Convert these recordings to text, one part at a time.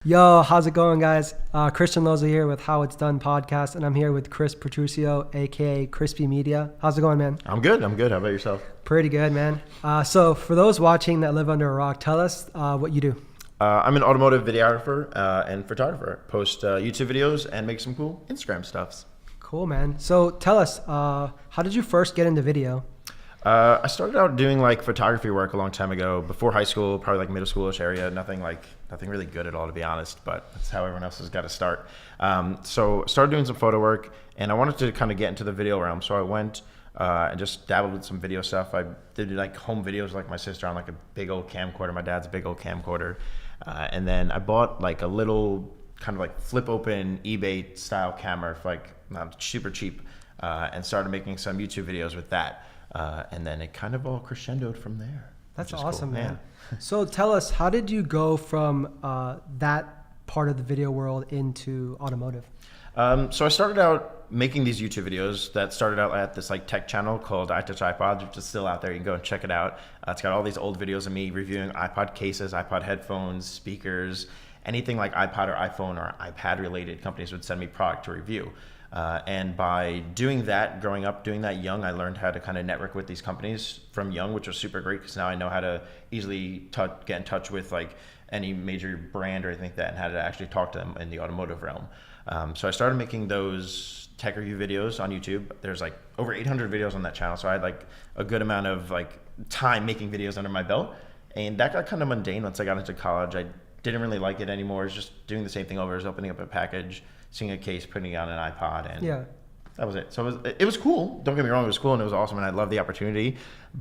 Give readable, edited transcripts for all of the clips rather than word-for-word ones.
Yo, how's it going, guys? Christian Loza here with How It's Done podcast, and I'm here with Chris Petruccio, aka Krispy Media. How's it going, man? I'm good. How about yourself? Pretty good, man. So for those watching that live under a rock, tell us what you do. I'm an automotive videographer and photographer. Post YouTube videos and make some cool Instagram stuffs. Cool, man. So tell us, how did you first get into video? I started out doing like photography work a long time ago, before high school, probably like middle schoolish area. Nothing really good at all, to be honest, but that's how everyone else has got to start. So started doing some photo work, and I wanted to kind of get into the video realm. So I went and just dabbled with some video stuff. I did like home videos, like my sister on like a big old camcorder, my dad's big old camcorder. And then I bought like a little kind of like flip open eBay style camera for like super cheap, and started making some YouTube videos with that. And then it kind of all crescendoed from there. That's awesome, cool, man. So tell us, how did you go from that part of the video world into automotive? So I started out making these YouTube videos that started out at this like tech channel called iTouch, which is still out there. You can go and check it out. It's got all these old videos of me reviewing iPod cases, iPod headphones, speakers, anything like iPod or iPhone or iPad related. Companies would send me product to review. And by doing that, growing up, doing that young, I learned how to kind of network with these companies from young, which was super great because now I know how to easily get in touch with like any major brand or anything like that, and how to actually talk to them in the automotive realm. So I started making those tech review videos on YouTube. There's like over 800 videos on that channel. So I had like a good amount of like time making videos under my belt. And that got kind of mundane once I got into college. I didn't really like it anymore. It was just doing the same thing over. It was opening up a package, seeing a case, putting it on an iPod, and that was it. So it was cool. Don't get me wrong, it was cool and it was awesome, and I loved the opportunity,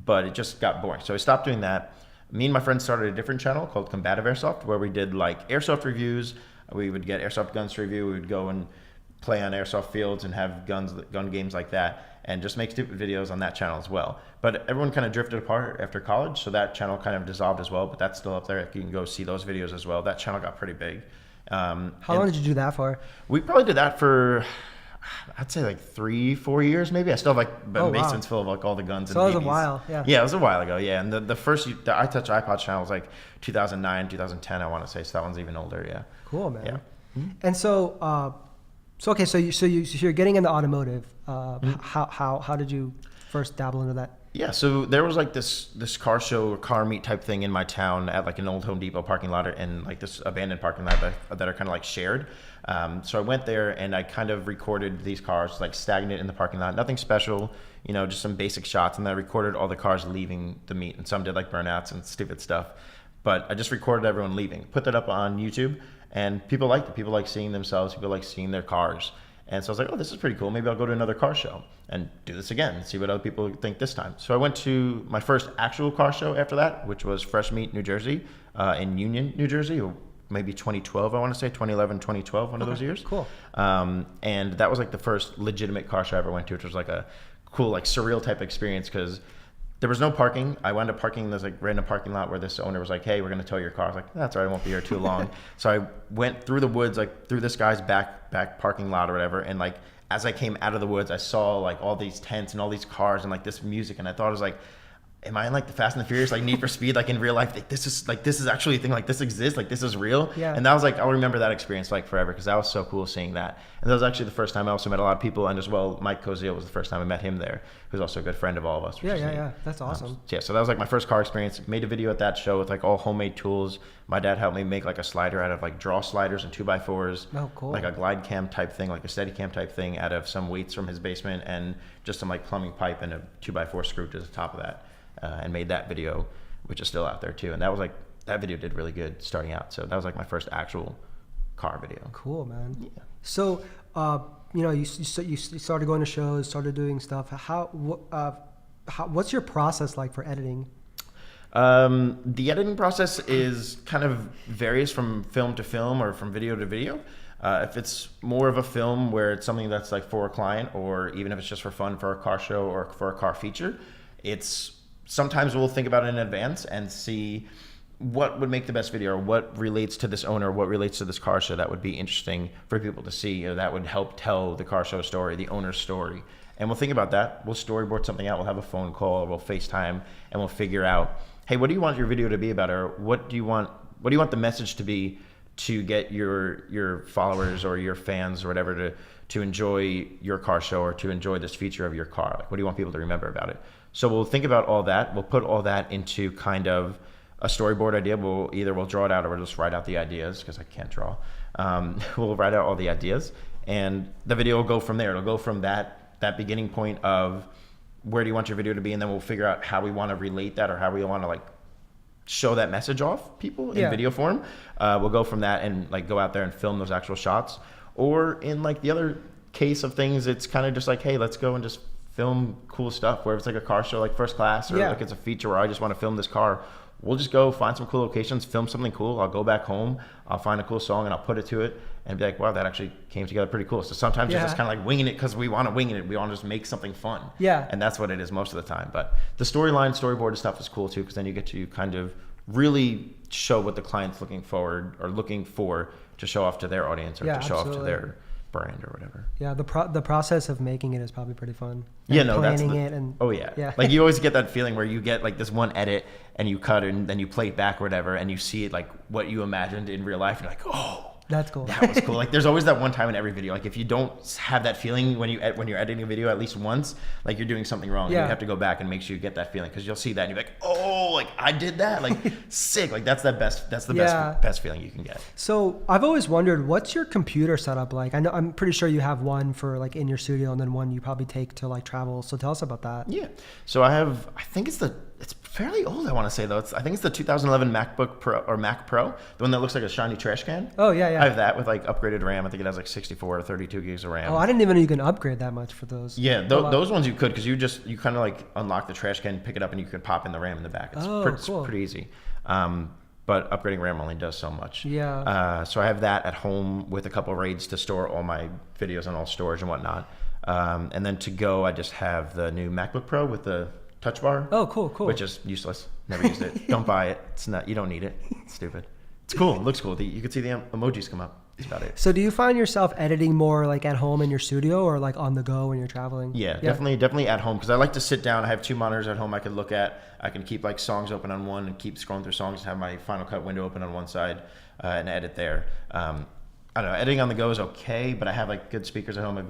but it just got boring. So I stopped doing that. Me and my friends started a different channel called Combative Airsoft, where we did like airsoft reviews. We would get airsoft guns to review. We would go and play on airsoft fields and have gun games like that, and just make stupid videos on that channel as well. But everyone kind of drifted apart after college, so that channel kind of dissolved as well, but that's still up there. You can go see those videos as well. That channel got pretty big. How long did you do that for? We probably did that for, I'd say like 3-4 years maybe. I still have like basements full of like all the guns and BBs. So it was a while, yeah. Yeah, it was a while ago, yeah. And the iTouch iPod channel was like 2009, 2010, I want to say. So that one's even older, yeah. Cool, man. Yeah. Mm-hmm. And so you're getting into automotive. How did you first dabble into that? Yeah, so there was like this car show or car meet type thing in my town at like an old Home Depot parking lot, and like this abandoned parking lot that are kind of like shared. So I went there and I kind of recorded these cars like stagnant in the parking lot, nothing special, just some basic shots. And then I recorded all the cars leaving the meet, and some did like burnouts and stupid stuff. But I just recorded everyone leaving, put that up on YouTube, and people liked it. People like seeing themselves, people like seeing their cars. And so I was like, oh, this is pretty cool. Maybe I'll go to another car show and do this again and see what other people think this time. So I went to my first actual car show after that, which was Fresh Meat, New Jersey, in Union, New Jersey, or maybe 2012, I want to say, 2011, 2012, one of those years. Cool. And that was like the first legitimate car show I ever went to, which was like a cool, like surreal type experience because there was no parking. I wound up parking in this like random parking lot where this owner was like, hey, we're going to tow your car. I was like, that's all right, I won't be here too long. So I went through the woods, like through this guy's back parking lot or whatever. And like, as I came out of the woods, I saw like all these tents and all these cars and like this music. And I thought it was like, am I in like the Fast and the Furious, like Need for Speed, like in real life? Like this is actually a thing, like this exists, like this is real. Yeah. And that was like, I'll remember that experience like forever because that was so cool seeing that. And that was actually the first time I also met a lot of people, and as well, Mike Cozio was the first time I met him there, who's also a good friend of all of us. Yeah. That's awesome. So that was like my first car experience. Made a video at that show with like all homemade tools. My dad helped me make like a slider out of like draw sliders and 2x4s. Oh, cool. Like a glide cam type thing, like a steady cam type thing out of some weights from his basement and just some like plumbing pipe and a 2x4 screw to the top of that. And made that video, which is still out there too. And that was like, that video did really good starting out. So that was like my first actual car video. Cool, man. Yeah. So, you started going to shows, started doing stuff. What's your process like for editing? The editing process is kind of varies from film to film or from video to video. If it's more of a film where it's something that's like for a client, or even if it's just for fun for a car show or for a car feature, sometimes we'll think about it in advance and see what would make the best video, or what relates to this owner, what relates to this car show that would be interesting for people to see, or that would help tell the car show story, the owner's story. And we'll think about that. We'll storyboard something out. We'll have a phone call, or we'll FaceTime, and we'll figure out, hey, what do you want your video to be about? Or what do you want the message to be to get your followers or your fans or whatever to enjoy your car show or to enjoy this feature of your car? Like, what do you want people to remember about it? So we'll think about all that. We'll put all that into kind of a storyboard idea. We'll draw it out or we'll just write out the ideas, because I can't draw. We'll write out all the ideas, and the video will go from there. It'll go from that beginning point of where do you want your video to be, and then we'll figure out how we want to relate that or how we want to like show that message off people in video form. We'll go from that and like go out there and film those actual shots. Or in like the other case of things, it's kind of just like, hey, let's go and just film cool stuff, where it's like a car show like First Class, or like it's a feature where I just want to film this car. We'll just go find some cool locations, film something cool. I'll go back home, I'll find a cool song and I'll put it to it and be like, wow, that actually came together pretty cool. So sometimes it's just kind of like winging it because we want to wing it. We want to just make something fun. Yeah. And that's what it is most of the time. But the storyline, storyboard stuff is cool too, because then you get to kind of really show what the client's looking for to show off to their audience or to show off to their brand or whatever. Yeah, the process of making it is probably pretty fun. And planning it and like you always get that feeling where you get like this one edit and you cut it and then you play it back or whatever and you see it like what you imagined in real life. You're like, oh, that's cool. That was cool. Like there's always that one time in every video. Like if you don't have that feeling when you're editing a video at least once, like you're doing something wrong. You have to go back and make sure you get that feeling, because you'll see that and you're like, oh, like I did that. Like sick. Like that's the best feeling you can get. So I've always wondered, what's your computer setup like? I'm pretty sure you have one for like in your studio and then one you probably take to like travel. So tell us about that. Yeah. So I think it's fairly old, I want to say though. I think it's the 2011 MacBook Pro or Mac Pro, the one that looks like a shiny trash can. Oh yeah. I have that with like upgraded RAM. I think it has like 64 or 32 gigs of RAM. Oh, I didn't even know you can upgrade that much for those. Yeah, those ones you could, because you kind of like unlock the trash can, pick it up, and you can pop in the RAM in the back. It's pretty easy. But upgrading RAM only does so much. Yeah. So I have that at home with a couple of RAIDs to store all my videos and all storage and whatnot. And then to go, I just have the new MacBook Pro with the touch bar. Oh, cool. Which is useless. Never used it. Don't buy it. It's not. You don't need it. It's stupid. It's cool. It looks cool. You can see the emojis come up. That's about it. So do you find yourself editing more like at home in your studio or like on the go when you're traveling? Yeah. Definitely at home, because I like to sit down. I have 2 monitors at home I can look at. I can keep like songs open on one and keep scrolling through songs and have my Final Cut window open on one side and edit there. I don't know, editing on the go is okay, but I have like good speakers at home,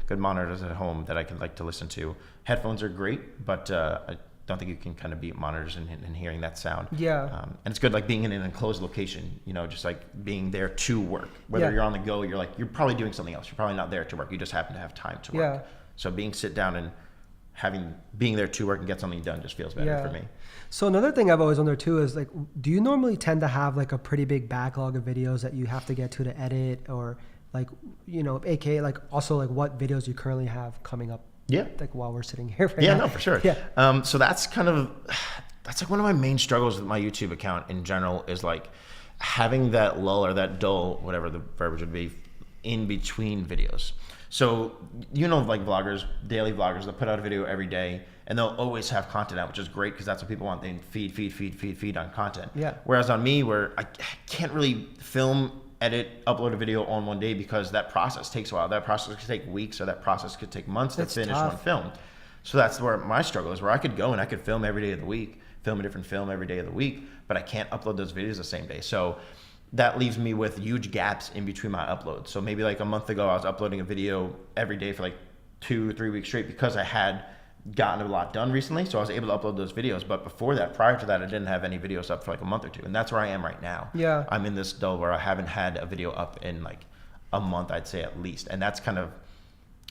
good monitors at home that I can like to listen to. Headphones are great, but I don't think you can kind of beat monitors and hearing that sound. Yeah. And it's good like being in an enclosed location, just like being there to work. Whether you're on the go, you're probably doing something else. You're probably not there to work. You just happen to have time to work. Yeah. So sit down and being there to work and get something done just feels better for me. So another thing I've always wondered too is like, do you normally tend to have like a pretty big backlog of videos that you have to get to edit, or like, aka like also like what videos you currently have coming up? Yeah. Like while we're sitting here right now. Yeah, no, for sure. Yeah. So that's like one of my main struggles with my YouTube account in general, is like having that lull or that dull, whatever the verbiage would be, in between videos. So, like vloggers, daily vloggers, they'll put out a video every day and they'll always have content out, which is great because that's what people want. They feed on content. Yeah. Whereas on me, where I can't really film, edit, upload a video on one day, because that process takes a while. That process could take weeks, or that process could take months to finish one film. So that's where my struggle is, where I could go and I could film every day of the week, film a different film every day of the week, but I can't upload those videos the same day. So that leaves me with huge gaps in between my uploads. So maybe like a month ago, I was uploading a video every day for like 2 or 3 weeks straight, because I had gotten a lot done recently. So I was able to upload those videos. But before that, prior to that, I didn't have any videos up for like a month or 2. And that's where I am right now. Yeah. I'm in this dull where I haven't had a video up in like a month, I'd say at least. And that's kind of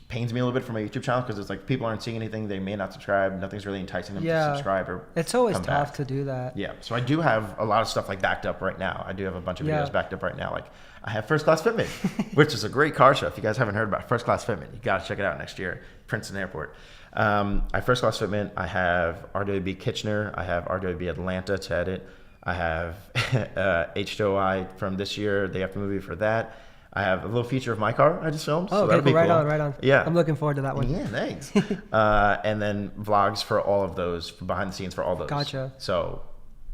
pains me a little bit for my YouTube channel, because it's like people aren't seeing anything. They may not subscribe. Nothing's really enticing them to subscribe or it's always tough to do that. Yeah. So I do have a lot of stuff like backed up right now. I do have a bunch of videos backed up right now. Like I have First Class Fitment, which is a great car show. If you guys haven't heard about First Class Fitment, you got to check it out next year, Princeton Airport. I have First Class Fitment. I have RWB Kitchener. I have RWB Atlanta to edit. I have H2OI from this year, the after movie for that. I have a little feature of my car I just filmed. Oh, so okay, right on. Yeah. I'm looking forward to that one. Yeah, thanks. And then vlogs for all of those, behind the scenes for all those. Gotcha. So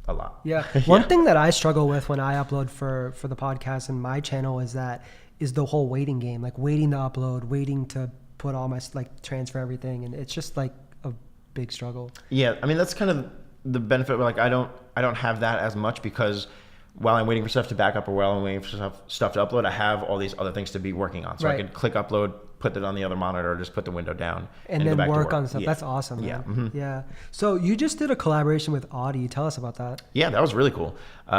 a lot. Yeah. One thing that I struggle with when I upload for the podcast and my channel is the whole waiting game, like waiting to upload, waiting to put all my, like transfer everything. And it's just like a big struggle. Yeah. I mean, that's kind of the benefit. Like I don't have that as much, because while I'm waiting for stuff to back up or while I'm waiting for stuff to upload, I have all these other things to be working on. So I Right. can click upload, put it on the other monitor, or just put the window down And go then back to work on stuff. Yeah. That's awesome, man. Yeah. Mhm. Yeah. So you just did a collaboration with Audi. Tell us about that. Yeah, that was really cool.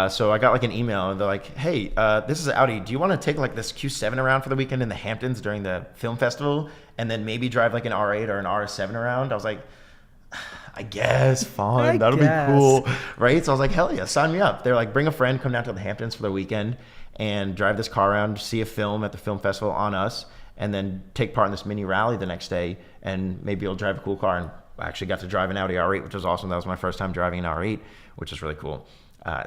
So I got like an email and they're like, hey, this is Audi. Do you want to take like this Q7 around for the weekend in the Hamptons during the film festival and then maybe drive like an R8 or an RS7 around? I was like, I guess, fine. That'll be cool. Right? So I was like, hell yeah, sign me up. They're like, bring a friend, come down to the Hamptons for the weekend and drive this car around, see a film at the film festival on us, and then take part in this mini rally the next day. And maybe you'll drive a cool car. And I actually got to drive an Audi R8, which was awesome. That was my first time driving an R8, which is really cool.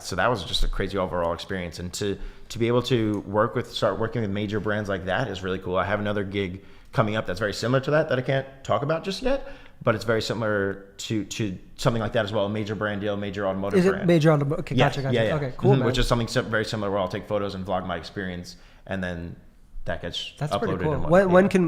So that was just a crazy overall experience. And to be able to start working with major brands like that is really cool. I have another gig coming up that's very similar to that I can't talk about just yet, but it's very similar to something like that as well. A major brand deal, major automotive brand. Is it major automotive? Okay, Yeah, gotcha. yeah. Okay, cool, man. Which is something very similar where I'll take photos and vlog my experience, and then that gets That's uploaded. pretty cool. And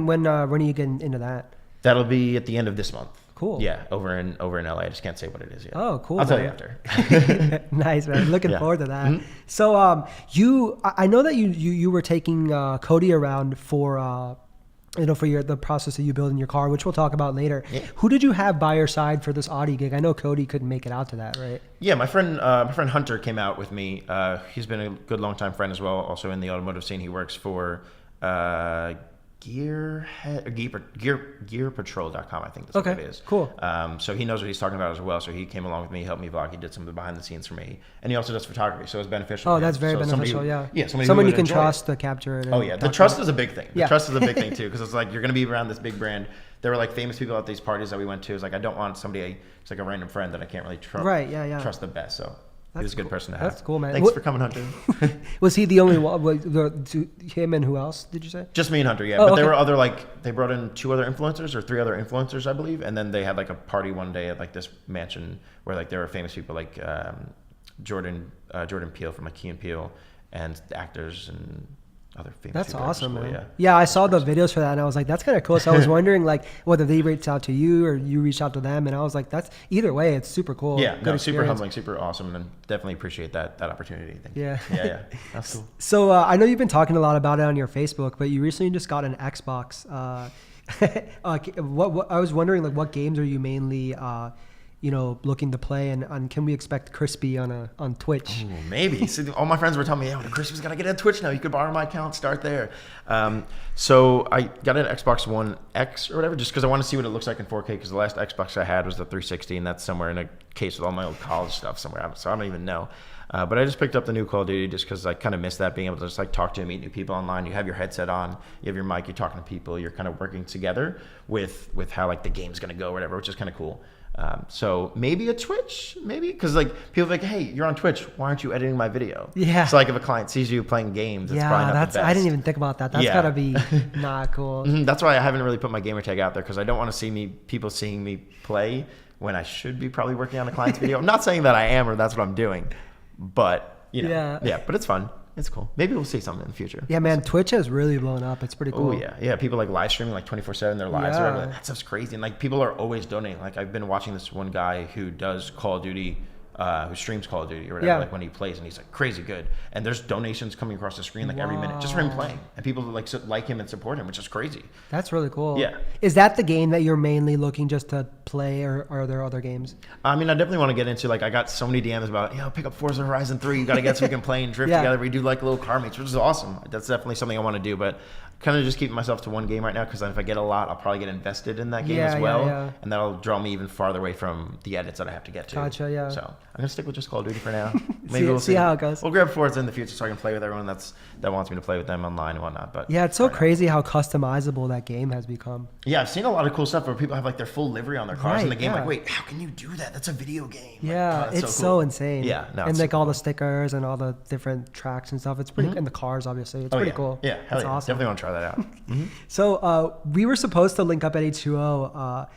When are you getting into that? That'll be at the end of this month. Cool. Yeah, over in LA. I just can't say what it is yet. Oh, cool. I'll tell you man. after. Nice, man. Looking Yeah. forward to that. Mhm. So, I know that you were taking Cody around for for the process of you building your car, which we'll talk about later. Yeah. Who did you have by your side for this Audi gig? I know Cody couldn't make it out to that, right? Yeah, my friend Hunter came out with me. He's been a good longtime friend as well. Also in the automotive scene, he works for gearpatrol.com, I think that's what it is. Cool. So he knows what he's talking about as well. So he came along with me, helped me vlog. He did some of the behind the scenes for me, and he also does photography. So it's beneficial. Oh, for him. that's very So beneficial. somebody Yeah. somebody Someone who you can would enjoy trust it. to capture it. Oh yeah, the document trust it. is a big thing. The Yeah. trust is a big thing too, because it's like you're gonna be around this big brand. There were like famous people at these parties that we went to. It's like I don't want somebody, it's like a random friend that I can't really trust. Right, yeah. Trust the best. So he That's was a good cool. person to have. That's cool, man. Thanks for coming, Hunter. Was he the only one? Him and who else did you say? Just me and Hunter, yeah. Oh, But okay. there were other they brought in 2 other influencers or 3 other influencers, I believe, and then they had like a party one day at like this mansion where like there were famous people like Jordan Peele from like Key and Peele and actors and other famous That's people. awesome, Cool, man. Yeah, I saw the videos for that, and I was like, that's kind of cool. So I was wondering, like, whether they reached out to you or you reached out to them, and I was like, that's either way, it's super cool. Yeah, Good no, super experience. humbling, super awesome, and definitely appreciate that opportunity. Thank you. Yeah. Yeah, that's cool. So I know you've been talking a lot about it on your Facebook, but you recently just got an Xbox. What I was wondering, like, what games are you mainly, looking to play, and can we expect Crispy on Twitch? Ooh, maybe. See, all my friends were telling me, "Yeah, Christmas gotta get a Twitch now. You could borrow my account, start there." So I got an Xbox One X or whatever, just because I want to see what it looks like in 4K. Because the last Xbox I had was the 360, and that's somewhere in a case with all my old college stuff somewhere. So I don't even know. But I just picked up the new Call of Duty just because I kind of miss that, being able to just like talk to and meet new people online. You have your headset on, you have your mic, you're talking to people, you're kind of working together with how like the game's gonna go or whatever, which is kind of cool. So maybe a Twitch, because like people are like, hey, you're on Twitch, why aren't you editing my video? Yeah. So like if a client sees you playing games, it's probably not the best. I didn't even think about that. That's Yeah. gotta be not cool. That's why I haven't really put my gamer tag out there, because I don't want to see people seeing me play when I should be probably working on a client's video. I'm not saying that I am or that's what I'm doing, but yeah, but it's fun. It's cool. Maybe we'll see something in the future. Yeah, man, Twitch has really blown up. It's pretty cool. Oh yeah. People like live streaming like 24/7 their lives or Yeah. whatever. That stuff's crazy, and like people are always donating. Like I've been watching this one guy who does Call of Duty, who streams Call of Duty or whatever, Yeah. like when he plays, and he's like crazy good. And there's donations coming across the screen like every minute just for him playing, and people like him and support him, which is crazy. That's really cool. Yeah. Is that the game that you're mainly looking just to play, or are there other games? I mean, I definitely want to get into, like, I got so many DMs about, pick up Forza Horizon 3. You got to get so we can play and drift Yeah. together. We do like little car meets, which is awesome. That's definitely something I want to do, but kind of just keeping myself to one game right now, because if I get a lot, I'll probably get invested in that game as well. Yeah. And that'll draw me even farther away from the edits that I have to get to. Gotcha, yeah. So I'm going to stick with just Call of Duty for now. See- We'll see how it goes. We'll grab Forza in the future so I can play with everyone that wants me to play with them online and whatnot. But Yeah, it's so right now. crazy how customizable that game has become. Yeah, I've seen a lot of cool stuff where people have like their full livery on their cars in the Right, game. yeah. Like, wait, how can you do that? That's a video game. Like, Yeah, oh, that's it's so so cool. insane. Yeah, no, and it's like so all cool. the stickers and all the different tracks and stuff. It's pretty, and the cars obviously. It's Oh, pretty yeah. cool. Yeah, hell it's yeah. awesome. Definitely want to try that out. So we were supposed to link up at H2O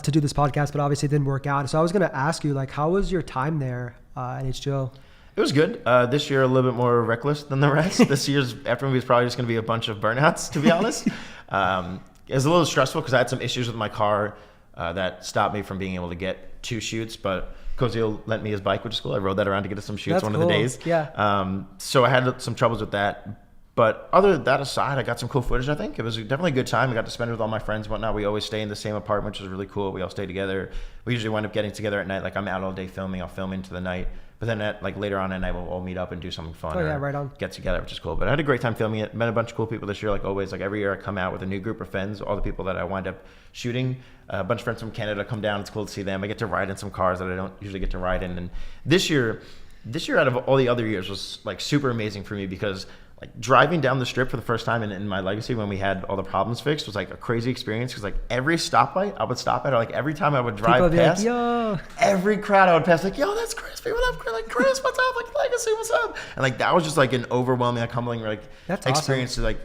to do this podcast, but obviously it didn't work out. So I was going to ask you, like, how was your time there at H2O? It was good. This year, a little bit more reckless than the rest. This year's after movie is probably just going to be a bunch of burnouts, to be honest. It was a little stressful because I had some issues with my car that stopped me from being able to get 2 shoots. But Cozio lent me his bike, which is cool. I rode that around to get us some shoots That's one cool. of the days. Yeah. So I had some troubles with that. But other than that aside, I got some cool footage, I think. It was definitely a good time. I got to spend it with all my friends and whatnot. We always stay in the same apartment, which is really cool. We all stay together. We usually wind up getting together at night. Like, I'm out all day filming. I'll film into the night. But then later on at night, we'll all meet up and do something fun. Oh, yeah, right on. Get together, which is cool. But I had a great time filming it. Met a bunch of cool people this year, like always. Like, every year I come out with a new group of friends. All the people that I wind up shooting. A bunch of friends from Canada come down. It's cool to see them. I get to ride in some cars that I don't usually get to ride in. And this year out of all the other years was like super amazing for me because like driving down the strip for the first time in my legacy when we had all the problems fixed was like a crazy experience because like every stoplight I would stop at, or like every time I would drive past, like, every crowd I would pass, like, yo, that's Crispy, what up? Like, Chris, what's up? Like, Legacy, what's up? And like that was just like an overwhelming, like humbling, like that's experience awesome. to like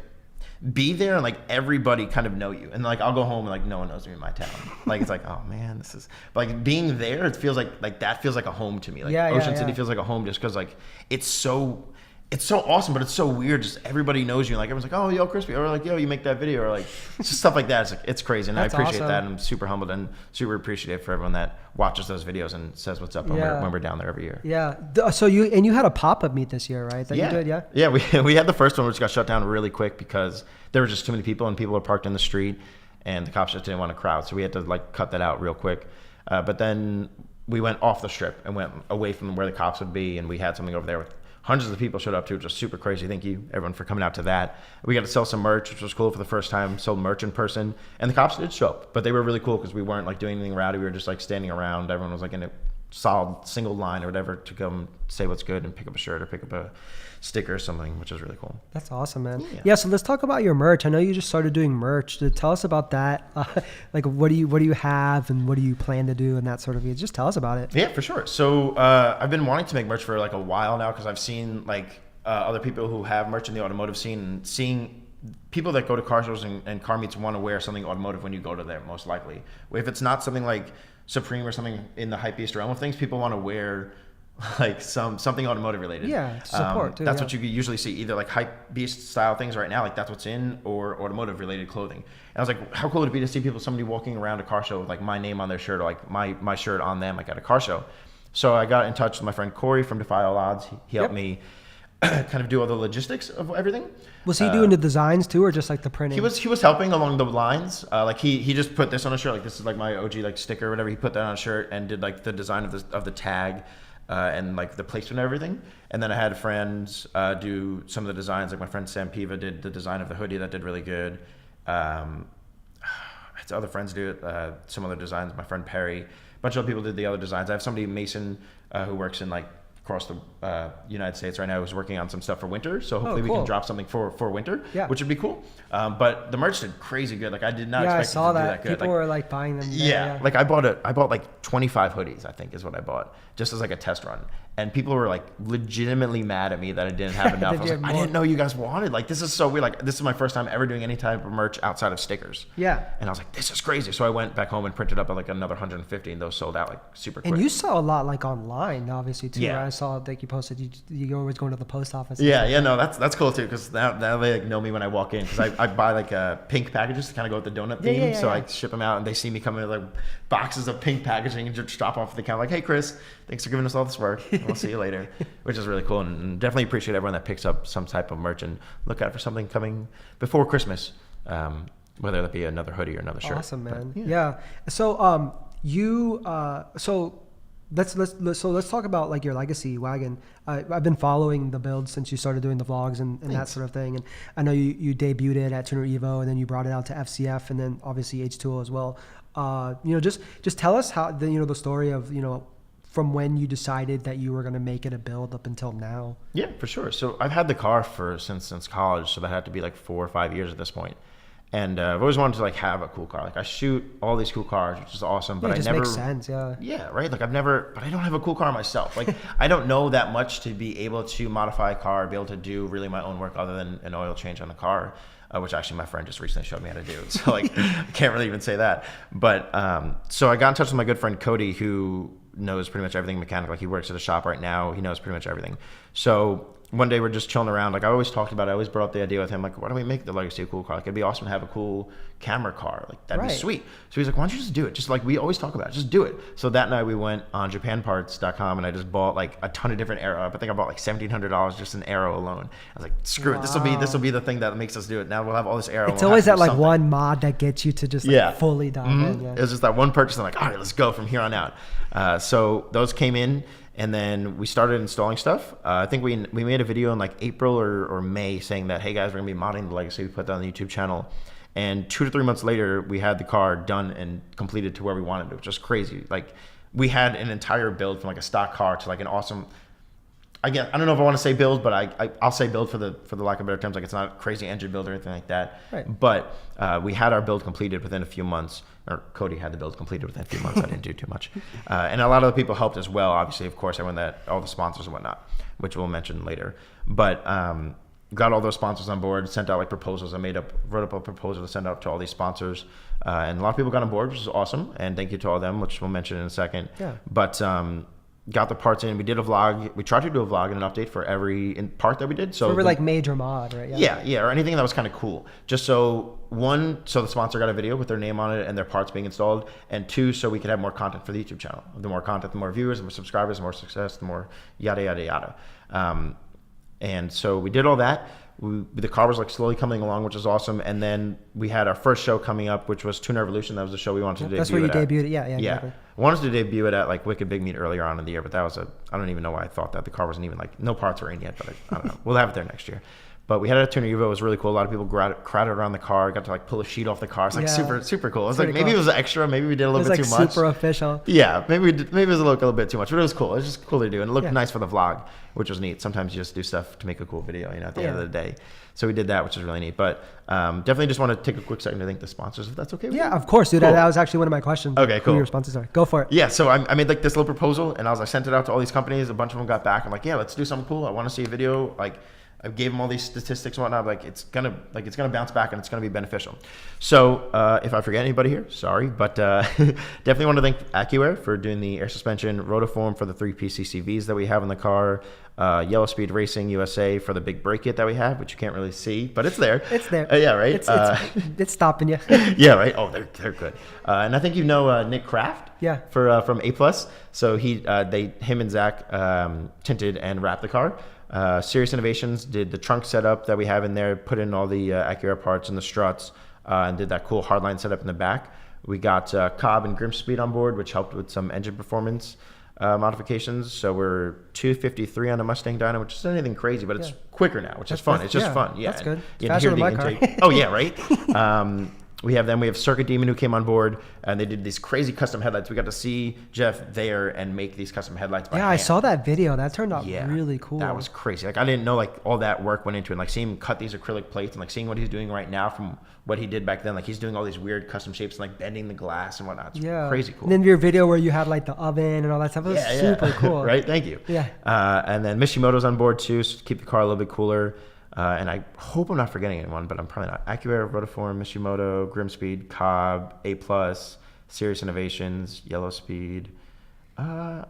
be there and like everybody kind of know you. And like I'll go home and like no one knows me in my town. Like it's like, oh man, this is, but like being there, it feels like that feels like a home to me. Like Ocean City feels like a home just because like it's so awesome, but it's so weird. Just everybody knows you. Like everyone's like, oh, yo, Crispy, or like, yo, you make that video, or like just stuff like that. It's like it's crazy, and That's I appreciate awesome. that. And I'm super humbled and super appreciative for everyone that watches those videos and says what's up when we're down there every year. Yeah. So you had a pop-up meet this year, right? That you did, yeah. Yeah, we had the first one, which got shut down really quick because there were just too many people and people were parked in the street, and the cops just didn't want to crowd, so we had to like cut that out real quick. But then we went off the strip and went away from where the cops would be, and we had something over there with hundreds of people showed up to, which was super crazy. Thank you, everyone, for coming out to that. We got to sell some merch, which was cool for the first time. Sold merch in person, and the cops did show up, but they were really cool because we weren't like doing anything rowdy. We were just like standing around. Everyone was like in a solid single line or whatever to come say what's good and pick up a shirt or pick up a sticker or something, which is really cool. That's awesome, man. Yeah. So let's talk about your merch. I know you just started doing merch. Tell us about that. Like, what do you have, and what do you plan to do, and that sort of thing. Just tell us about it. Yeah, for sure. So I've been wanting to make merch for like a while now because I've seen like other people who have merch in the automotive scene, and seeing people that go to car shows and car meets want to wear something automotive when you go to there, most likely. If it's not something like Supreme or something in the hypebeast realm of things, people want to wear like something automotive related. Yeah, support too. That's what you usually see, either like hype beast style things right now, like that's what's in, or automotive related clothing. And I was like, how cool would it be to see somebody walking around a car show with like my name on their shirt, or like my shirt on them, like at a car show. So I got in touch with my friend Corey from Defy All Odds. He helped me kind of do all the logistics of everything. Was he doing the designs too, or just like the printing? He was helping along the lines. Like he just put this on a shirt, like this is like my OG like sticker or whatever. He put that on a shirt and did like the design of the tag. And like the placement and everything. And then I had friends do some of the designs. Like my friend Sam Piva did the design of the hoodie that did really good. I had other friends do it, some other designs. My friend Perry, a bunch of other people did the other designs. I have somebody, Mason, who works in like across the United States right now, who's working on some stuff for winter. So hopefully we can drop something for winter, which would be cool. But the merch did crazy good. Like I did not expect it to do that good. People were like buying them. Yeah. Like I bought like 25 hoodies, I think is what I bought, just as like a test run. And people were like legitimately mad at me that I didn't have enough. I was like, I didn't know you guys wanted. Like this is so weird. Like this is my first time ever doing any type of merch outside of stickers. Yeah. And I was like, this is crazy. So I went back home and printed up like another 150, and those sold out like super quick. And you sell a lot like online, obviously too. Yeah. Right? I saw that you posted you always going to the post office. No, that's cool too, because now they like know me when I walk in, because I buy like pink packages to kind of go with the donut theme. So I ship them out, and they see me coming with like boxes of pink packaging and just drop off the counter like, hey Chris, thanks for giving us all this work. We'll see you later, which is really cool, and definitely appreciate everyone that picks up some type of merch and look out for something coming before Christmas, whether that be another hoodie or another shirt. Awesome, man. But, yeah. So let's talk about like your legacy, Wagon. I've been following the build since you started doing the vlogs and that sort of thing. And I know you debuted it at Tuner Evo, and then you brought it out to FCF, and then obviously H2O as well. Just tell us how the story of, from when you decided that you were going to make it a build up until now. Yeah, for sure. So I've had the car since college, so that had to be like 4 or 5 years at this point. And I've always wanted to like have a cool car. Like I shoot all these cool cars, which is awesome, but it just I never makes sense. Yeah, right. Like but I don't have a cool car myself. Like I don't know that much to be able to modify a car, be able to do really my own work other than an oil change on the car, which actually my friend just recently showed me how to do. So like I can't really even say that. But so I got in touch with my good friend Cody, who knows pretty much everything mechanical. Like he works at a shop right now. He knows pretty much everything. So one day we're just chilling around. Like I always talked about it. I always brought up the idea with him. Like, why don't we make the Legacy a cool car? Like it'd be awesome to have a cool camera car. Like that'd be sweet. So he's like, why don't you just do it? Just like we always talk about it, just do it. So that night we went on JapanParts.com and I just bought like a ton of different arrow. I think I bought like $1,700 just an arrow alone. I was like, screw it. This will be the thing that makes us do it. Now we'll have all this arrow. It's always that like one mod that gets you to just like fully dive in. Yeah. It was just that one purchase. I'm like, all right, let's go from here on out. So those came in. And then we started installing stuff. I think we made a video in like April or May saying that, hey guys, we're gonna be modding the Legacy. We put that on the YouTube channel. And 2 to 3 months later, we had the car done and completed to where we wanted it, which was crazy. Like we had an entire build from like a stock car to like an awesome, again, I don't know if I want to say build, but I'll say build for the lack of better terms. Like it's not a crazy engine build or anything like that. Right. But we had our build completed within a few months. Or Cody had the build completed within a few months. I didn't do too much. And a lot of the people helped as well. Obviously, of course, everyone all the sponsors and whatnot, which we'll mention later. But got all those sponsors on board, sent out like proposals. I wrote up a proposal to send out to all these sponsors. And a lot of people got on board, which is awesome. And thank you to all of them, which we'll mention in a second. Yeah. But got the parts in. We did a vlog. We tried to do a vlog and an update for every part that we did. So for like major mod, right? Yeah, or anything that was kind of cool. Just so so the sponsor got a video with their name on it and their parts being installed, and 2, so we could have more content for the YouTube channel. The more content, the more viewers, the more subscribers, the more success, the more yada yada yada. And so we did all that. The car was like slowly coming along, which is awesome. And then we had our first show coming up, which was Tuner Evolution. That was the show we wanted to debut. That's where you debuted it. Yeah. Exactly. I wanted to debut it at like Wicked Big Meet earlier on in the year, but that was I don't even know why I thought that. The car wasn't even like, no parts were in yet, but I don't know. We'll have it there next year. But we had it at Tuner Youve. It was really cool. A lot of people crowded around the car. Got to like pull a sheet off the car. It's like super cool. It was like maybe it was extra. Maybe we did a little bit too much. Super official. Yeah, maybe it was a little bit too much, but it was cool. It was just cool to do, and it looked nice for the vlog, which was neat. Sometimes you just do stuff to make a cool video, at the end of the day. So we did that, which is really neat. But definitely just want to take a quick second to thank the sponsors, if that's okay with you. Yeah, of course, dude. Cool. That was actually one of my questions. Okay, cool. Who your sponsors are? Go for it. Yeah, so I made like this little proposal, and I sent it out to all these companies. A bunch of them got back. I'm like, yeah, let's do something cool. I want to see a video. Like, I gave them all these statistics and whatnot. Like it's gonna bounce back and it's gonna be beneficial. So if I forget anybody here, sorry, but definitely want to thank AccuAir for doing the air suspension, Rotoform for the 3 PCCVs that we have in the car, Yellow Speed Racing USA for the big brake kit that we have, which you can't really see, but it's there. It's there. Yeah, right. It's stopping you. Yeah, right. Oh, they're good. And I think Nick Kraft. Yeah. From A+. So him and Zach tinted and wrapped the car. Serious Innovations did the trunk setup that we have in there, put in all the AccuAir parts and the struts, and did that cool hardline setup in the back. We got Cobb and Grimspeed on board, which helped with some engine performance modifications. So we're 253 on a Mustang dyno, which isn't anything crazy, but it's quicker now, which is fun. It's just fun. Yeah, that's good. You faster hear than the my intake. car. Oh yeah, right. We have Circuit Demon who came on board, and they did these crazy custom headlights. We got to see Jeff there and make these custom headlights by hand. I saw that video. That turned out really cool. That was crazy. Like I didn't know like all that work went into it. Like seeing him cut these acrylic plates and like seeing what he's doing right now from what he did back then. Like he's doing all these weird custom shapes and like bending the glass and whatnot. It's crazy cool. And then your video where you had like the oven and all that stuff was super cool. Right? Thank you. Yeah. And then Mishimoto's on board too, so to keep the car a little bit cooler. And I hope I'm not forgetting anyone, but I'm probably not. AccuAir, Rotoform, Mishimoto, Grimspeed, Cobb, A+, Serious Innovations, Yellow Speed. I'm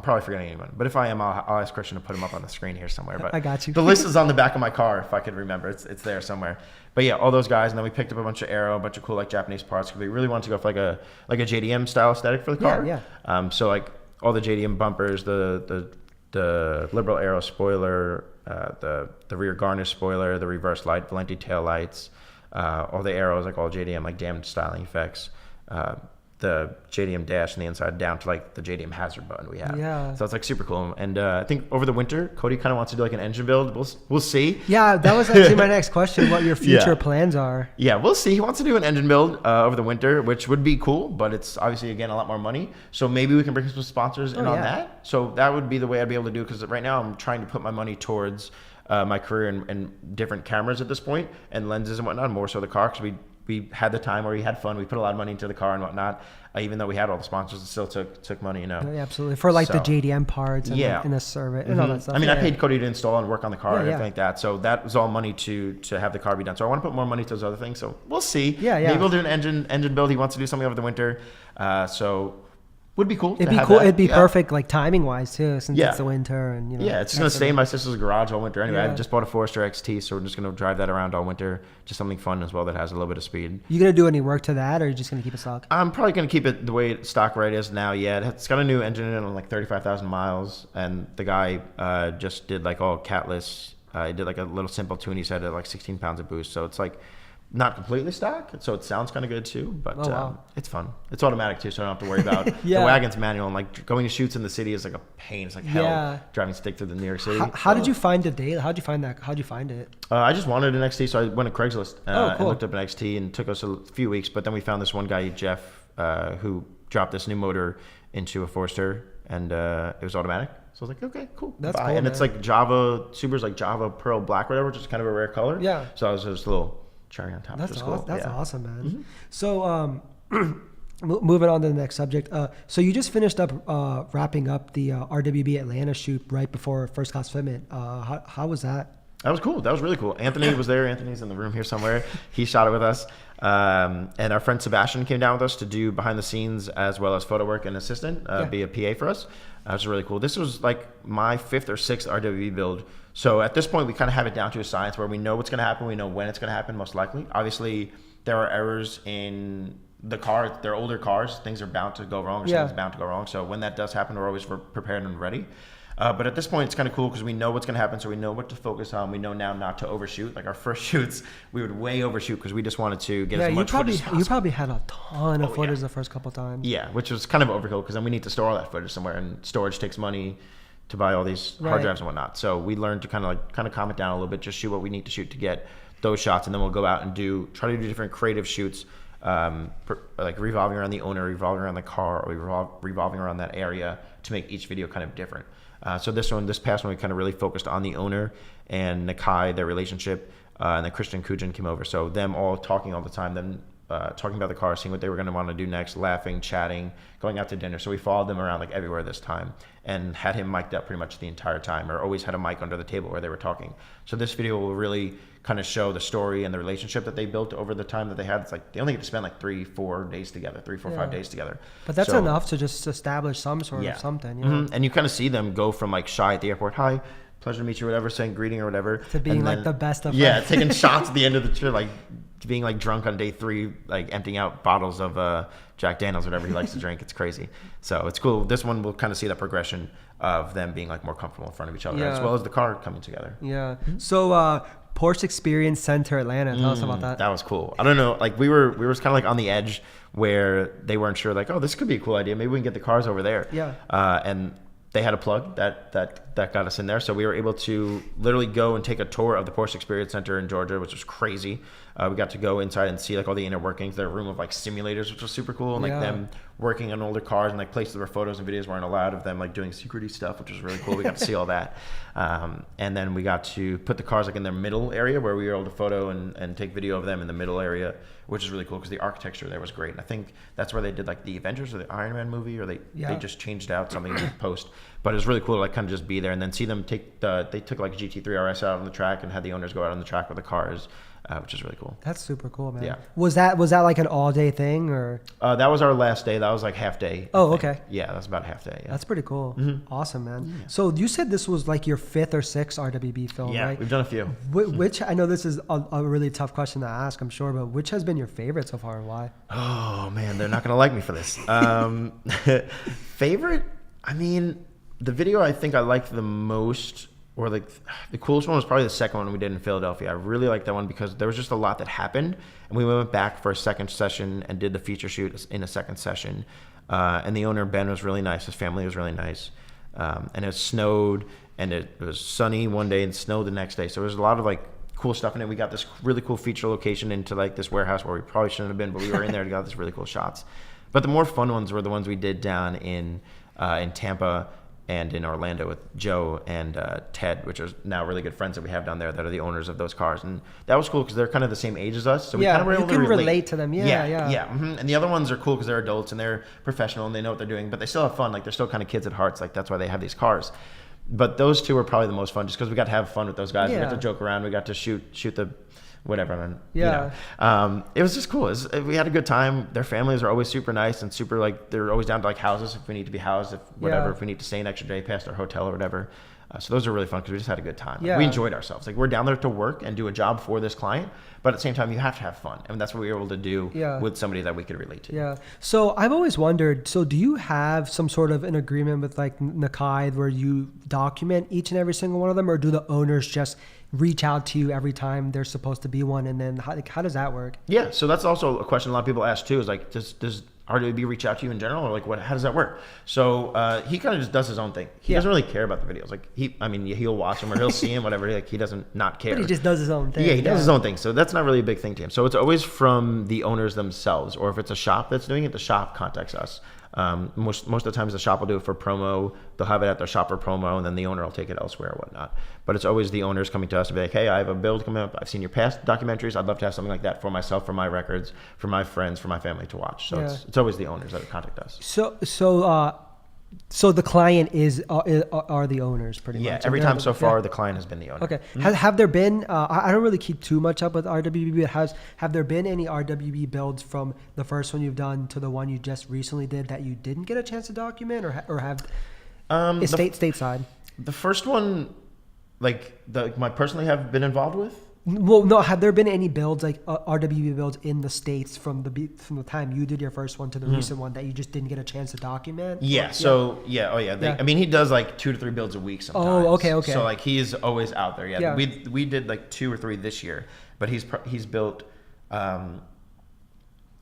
probably forgetting anyone, but if I am, I'll ask Christian to put them up on the screen here somewhere. But I got you. The list is on the back of my car, if I could remember. It's there somewhere. But yeah, all those guys, and then we picked up a bunch of aero, a bunch of cool like Japanese parts because we really wanted to go for like a JDM style aesthetic for the car. Yeah. So like all the JDM bumpers, the Liberal Aero spoiler, the rear garnish spoiler, the reverse light, Valenti tail lights, all the arrows, like all JDM, like damaged styling effects, the JDM dash on the inside down to like the JDM hazard button we have. Yeah. So it's like super cool. And I think over the winter, Cody kind of wants to do like an engine build. We'll see. Yeah, that was actually my next question, what your future plans are. Yeah, we'll see. He wants to do an engine build over the winter, which would be cool, but it's obviously, again, a lot more money. So maybe we can bring some sponsors in on that. So that would be the way I'd be able to do it, because right now I'm trying to put my money towards my career and different cameras at this point and lenses and whatnot, more so the car, because we had the time where we had fun. We put a lot of money into the car and whatnot. Even though we had all the sponsors, it still took money, Yeah, absolutely. For like the JDM parts and the service and all that stuff. I mean, I paid Cody to install and work on the car and everything like that. So that was all money to have the car be done. So I want to put more money to those other things. So we'll see. Yeah. Maybe we'll do an engine build. He wants to do something over the winter. So would be cool. It'd be cool. It'd be perfect, like timing wise too, since Yeah. it's the winter and Yeah, it's just gonna stay in my sister's garage all winter anyway. Yeah. I just bought a Forester XT, so we're just gonna drive that around all winter. Just something fun as well that has a little bit of speed. You gonna do any work to that, or are you just gonna keep it stock? I'm probably gonna keep it the way it's stock right is now. Yeah, it's got a new engine in it on like 35,000 miles, and the guy just did like all catless. He did like a little simple tune. He said at like 16 pounds of boost, so it's like not completely stock, so it sounds kind of good too, but it's fun. It's automatic too, so I don't have to worry about the Wagon's manual. And like going to shoots in the city is like a pain. It's like hell driving stick through the New York City. How did you find the data? How'd you find that? How'd you find it? I just wanted an XT, so I went to Craigslist cool. and looked up an XT, and it took us a few weeks, but then we found this one guy, Jeff, who dropped this new motor into a Forester, and it was automatic. So I was like, okay, cool. That's cool, and man. it's like Java, Subaru's like Java Pearl Black, whatever, which is kind of a rare color. Yeah. So I was just a little cherry on top. That's cool. That's awesome, man. So moving on to the next subject. So you just finished up wrapping up the RWB Atlanta shoot right before First Class Fitment. How was that? That was cool. That was really cool. Anthony was there. Anthony's in the room here somewhere. He shot it with us. And our friend Sebastian came down with us to do behind the scenes as well as photo work and assistant, be a PA for us. That was really cool. This was like my 5th or 6th RWB build. So at this point, we kind of have it down to a science where we know what's going to happen. We know when it's going to happen, most likely. Obviously, there are errors in the car. They're older cars. Things are bound to go wrong, or something's bound to go wrong. So when that does happen, we're always prepared and ready. But at this point, it's kind of cool because we know what's going to happen, so we know what to focus on. We know now not to overshoot. Like our first shoots, we would way overshoot because we just wanted to get as much footage as possible. You probably had a ton of footage the first couple times. Yeah, which was kind of overkill because then we need to store all that footage somewhere, and storage takes money to buy all these hard drives and whatnot. So we learned to kind of calm it down a little bit, just shoot what we need to shoot to get those shots, and then we'll go out and try to do different creative shoots, like revolving around the owner, revolving around the car, or revolving around that area to make each video kind of different. So this past one, we kind of really focused on the owner and Nakai, their relationship, and then Christian Kujin came over. So them all talking all the time, them talking about the car, seeing what they were going to want to do next, laughing, chatting, going out to dinner. So we followed them around like everywhere this time and had him mic'd up pretty much the entire time, or always had a mic under the table where they were talking. So this video will really kind of show the story and the relationship that they built over the time that they had. It's like they only get to spend like 3-4 days together, 5 days together. But that's enough to just establish some sort of something. You know? And you kind of see them go from like shy at the airport, hi, pleasure to meet you, or whatever, saying greeting or whatever, to being like the best of taking shots at the end of the trip, like being like drunk on day 3, like emptying out bottles of Jack Daniels, whatever he likes to drink. It's crazy. So it's cool. This one we'll kind of see that progression of them being like more comfortable in front of each other, as well as the car coming together. Yeah. So Porsche Experience Center Atlanta. Tell us about that. That was cool. I don't know, like we were kind of like on the edge where they weren't sure, like, oh, this could be a cool idea. Maybe we can get the cars over there. Yeah. And they had a plug that got us in there, so we were able to literally go and take a tour of the Porsche Experience Center in Georgia, which was crazy. We got to go inside and see like all the inner workings. Their room of like simulators, which was super cool, and like them working on older cars, and like places where photos and videos weren't allowed of them like doing security stuff, which was really cool. We got to see all that, and then we got to put the cars like in their middle area where we were able to photo and take video of them in the middle area, which is really cool because the architecture there was great. And I think that's where they did like the Avengers or the Iron Man movie, or they just changed out something in post. But it was really cool to like kind of just be there and then see them take they took like GT3 RS out on the track and had the owners go out on the track with the cars, which is really cool. That's super cool, man. Yeah. Was that like an all day thing, or? That was our last day. That was like half day. Oh, okay. Yeah, that was about half day. Yeah. That's pretty cool. Awesome, man. Yeah. So you said this was like your 5th or 6th RWB film, yeah, right? We've done a few. Which, I know this is a really tough question to ask, I'm sure, but which has been your favorite so far and why? Oh man, they're not gonna like me for this. Favorite? I mean, the video I think I liked the most, or like the coolest one, was probably the second one we did in Philadelphia. I really liked that one because there was just a lot that happened, and we went back for a second session and did the feature shoot in a second session. And the owner, Ben, was really nice. His family was really nice. And it snowed, and it was sunny one day and snowed the next day. So there was a lot of like cool stuff in it. We got this really cool feature location into like this warehouse where we probably shouldn't have been, but we were in there and got this really cool shots. But the more fun ones were the ones we did down in Tampa and in Orlando with Joe and Ted, which are now really good friends that we have down there that are the owners of those cars. And that was cool because they're kind of the same age as us. So we kind of were able to relate to them. Yeah. And the other ones are cool because they're adults and they're professional and they know what they're doing, but they still have fun. Like they're still kind of kids at hearts. Like that's why they have these cars. But those two were probably the most fun just because we got to have fun with those guys. We got to joke around. We got to shoot the whatever. And, Yeah. it was just cool. We had a good time. Their families are always super nice and super like, they're always down to like houses if we need to be housed, if whatever, if we need to stay an extra day past our hotel or whatever. So those are really fun because we just had a good time. Yeah. We enjoyed ourselves. Like we're down there to work and do a job for this client, but at the same time you have to have fun, and that's what we were able to do with somebody that we could relate to. Yeah. So I've always wondered. So do you have some sort of an agreement with like Nakai where you document each and every single one of them, or do the owners just reach out to you every time there's supposed to be one, and then how does that work? Yeah. So that's also a question a lot of people ask too. Is like, does RWB reach out to you in general, or like how does that work? So he kind of just does his own thing. He doesn't really care about the videos. Like he'll watch them or he'll see them, whatever. Like he doesn't not care. But he just does his own thing. Yeah, he does his own thing. So that's not really a big thing to him. So it's always from the owners themselves, or if it's a shop that's doing it, the shop contacts us. Most of the times the shop will do it for promo. They'll have it at their shop for promo, and then the owner will take it elsewhere or whatnot. But it's always the owners coming to us to be like, hey, I have a build coming up. I've seen your past documentaries. I'd love to have something like that for myself, for my records, for my friends, for my family to watch. So it's always the owners that contact us. So the client are the owners pretty much. Yeah, every time so far, the client has been the owner. Okay. Have there been? I don't really keep too much up with RWB, but have there been any RWB builds from the first one you've done to the one you just recently did that you didn't get a chance to document, or have stateside? The first one, like I personally have been involved with. Well, no. Have there been any builds like RWB builds in the States from the time you did your first one to the recent one that you just didn't get a chance to document? Yeah. I mean, he does like 2 to 3 builds a week sometimes. Oh, okay. So like he's always out there. Yeah. We did like 2 or 3 this year, but he's built.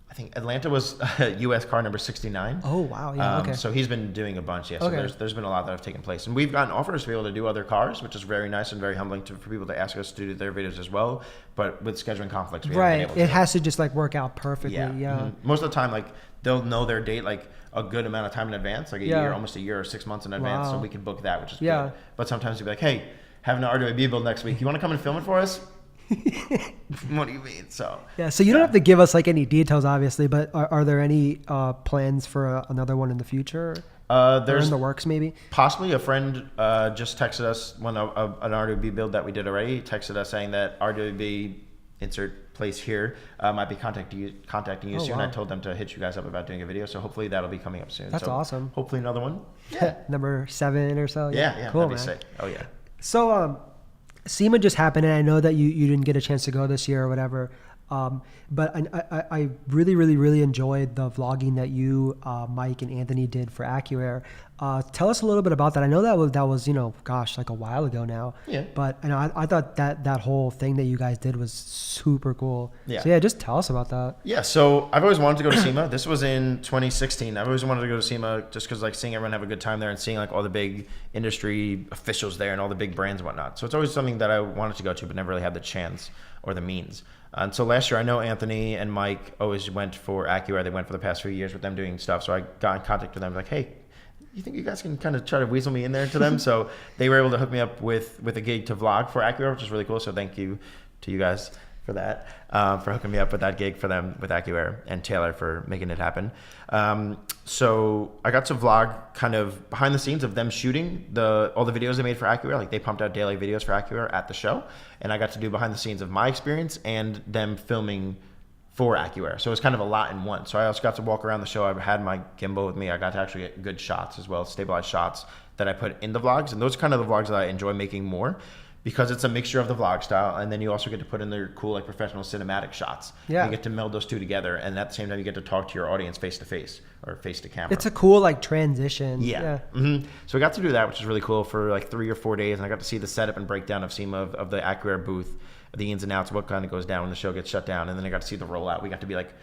I think Atlanta was U.S. car number 69. Oh wow! Yeah. Okay. So he's been doing a bunch. Yeah. So there's been a lot that have taken place, and we've gotten offers to be able to do other cars, which is very nice and very humbling for people to ask us to do their videos as well. But with scheduling conflicts, we haven't been able to. It has to just like work out perfectly. Yeah. Mm-hmm. Most of the time, like they'll know their date like a good amount of time in advance, like a year, almost a year or 6 months in advance, so we can book that, which is good. But sometimes you'll be like, hey, having an RWB build next week. You want to come and film it for us? What do you mean? So you don't have to give us like any details, obviously, but are there any plans for another one in the future? There's in the works, maybe. Possibly. A friend just texted us when an RWB build that we did already. Texted us saying that RWB insert place here might be contacting you soon. Wow. I told them to hit you guys up about doing a video, so hopefully that'll be coming up soon. That's awesome. Hopefully another one. Number 7 or so. Yeah, cool, that'd be sick. Oh yeah. So SEMA just happened, and I know that you didn't get a chance to go this year or whatever. But I really enjoyed the vlogging that you, Mike, and Anthony did for AccuAir. Tell us a little bit about that. I know that was like a while ago now. Yeah. But I thought that whole thing that you guys did was super cool. Yeah. So just tell us about that. Yeah. So I've always wanted to go to SEMA. This was in 2016. I've always wanted to go to SEMA just because like seeing everyone have a good time there and seeing like all the big industry officials there and all the big brands and whatnot. So it's always something that I wanted to go to, but never really had the chance or the means. And so last year, I know Anthony and Mike always went for AccuAir. They went for the past few years with them doing stuff. So I got in contact with them like, hey, you think you guys can kind of try to weasel me in there to them? So they were able to hook me up with a gig to vlog for AccuAir, which is really cool. So thank you to you guys for that, for hooking me up with that gig for them with AccuAir, and Taylor for making it happen. So I got to vlog kind of behind the scenes of them shooting all the videos they made for AccuAir. Like they pumped out daily videos for AccuAir at the show, and I got to do behind the scenes of my experience and them filming for AccuAir. So it was kind of a lot in one. So I also got to walk around the show. I had my gimbal with me. I got to actually get good shots as well, stabilized shots that I put in the vlogs. And those are kind of the vlogs that I enjoy making more, because it's a mixture of the vlog style, and then you also get to put in their cool, like professional cinematic shots. Yeah. You get to meld those two together, and at the same time, you get to talk to your audience face to face or face to camera. It's a cool like transition. Yeah. Mm-hmm. So I got to do that, which is really cool, for like 3 or 4 days, and I got to see the setup and breakdown of SEMA of the AccuAir booth, the ins and outs, what kind of goes down when the show gets shut down, and then I got to see the rollout. We got to be like,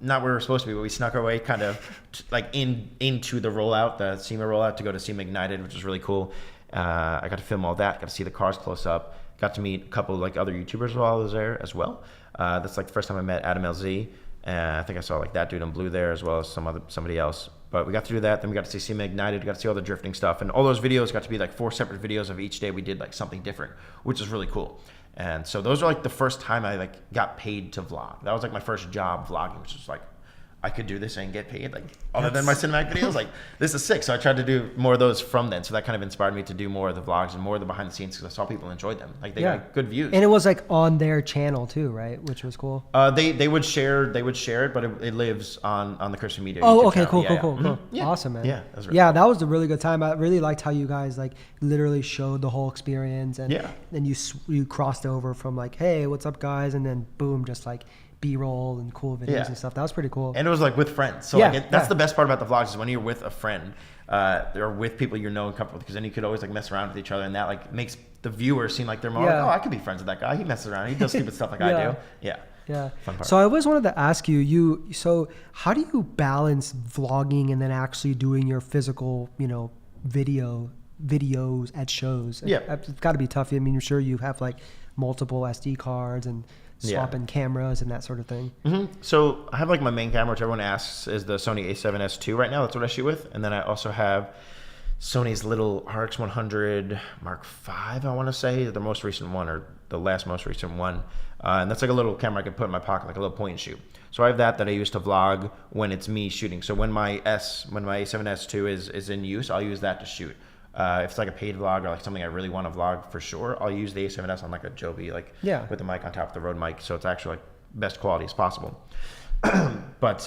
not where we were supposed to be, but we snuck our way kind of like into the rollout, the SEMA rollout, to go to SEMA Ignited, which was really cool. I got to film all that, got to see the cars close up, got to meet a couple of like other YouTubers while I was there as well. That's like the first time I met Adam LZ. I think I saw like that dude in blue there, as well as somebody else. But we got to do that. Then we got to see SEMA Ignited. We got to see all the drifting stuff, and all those videos got to be like 4 separate videos of each day we did like something different, which is really cool. And so those are like the first time I like got paid to vlog. That was like my first job vlogging, which was like I could do this and get paid, like other than my cinematic videos. Like this is sick. So I tried to do more of those from then. So that kind of inspired me to do more of the vlogs and more of the behind the scenes because I saw people enjoyed them. Like they got good views. And it was like on their channel too, right? Which was cool. They would share it, but it lives on the Krispy Media. Oh, YouTube okay, channel. cool. Yeah. Awesome, man. Yeah, that was a really good time. I really liked how you guys like literally showed the whole experience, and then you crossed over from like, hey, what's up, guys, and then boom, just like B-roll and cool videos and stuff. That was pretty cool. And it was like with friends. So that's the best part about the vlogs is when you're with a friend or with people you know and comfortable with, because then you could always like mess around with each other, and that like makes the viewer seem like they're more like, oh, I could be friends with that guy. He messes around. He does stupid stuff like I do. Yeah. Fun part. So I always wanted to ask you, so how do you balance vlogging and then actually doing your physical, videos at shows? It's got to be tough. I mean, I'm sure you have like multiple SD cards and swapping cameras and that sort of thing. So I have like my main camera, which everyone asks is the Sony a7S II right now. That's what I shoot with. And then I also have Sony's little RX100 Mark V, I want to say, the most recent one, or the last most recent one. And that's like a little camera I could put in my pocket, like a little point and shoot. So I have that I use to vlog when it's me shooting. So when my a7S II is in use, I'll use that to shoot. If it's like a paid vlog or like something I really want to vlog for sure, I'll use the A7S on like a Joby, with the mic on top of the Rode mic, so it's actually like best quality as possible. But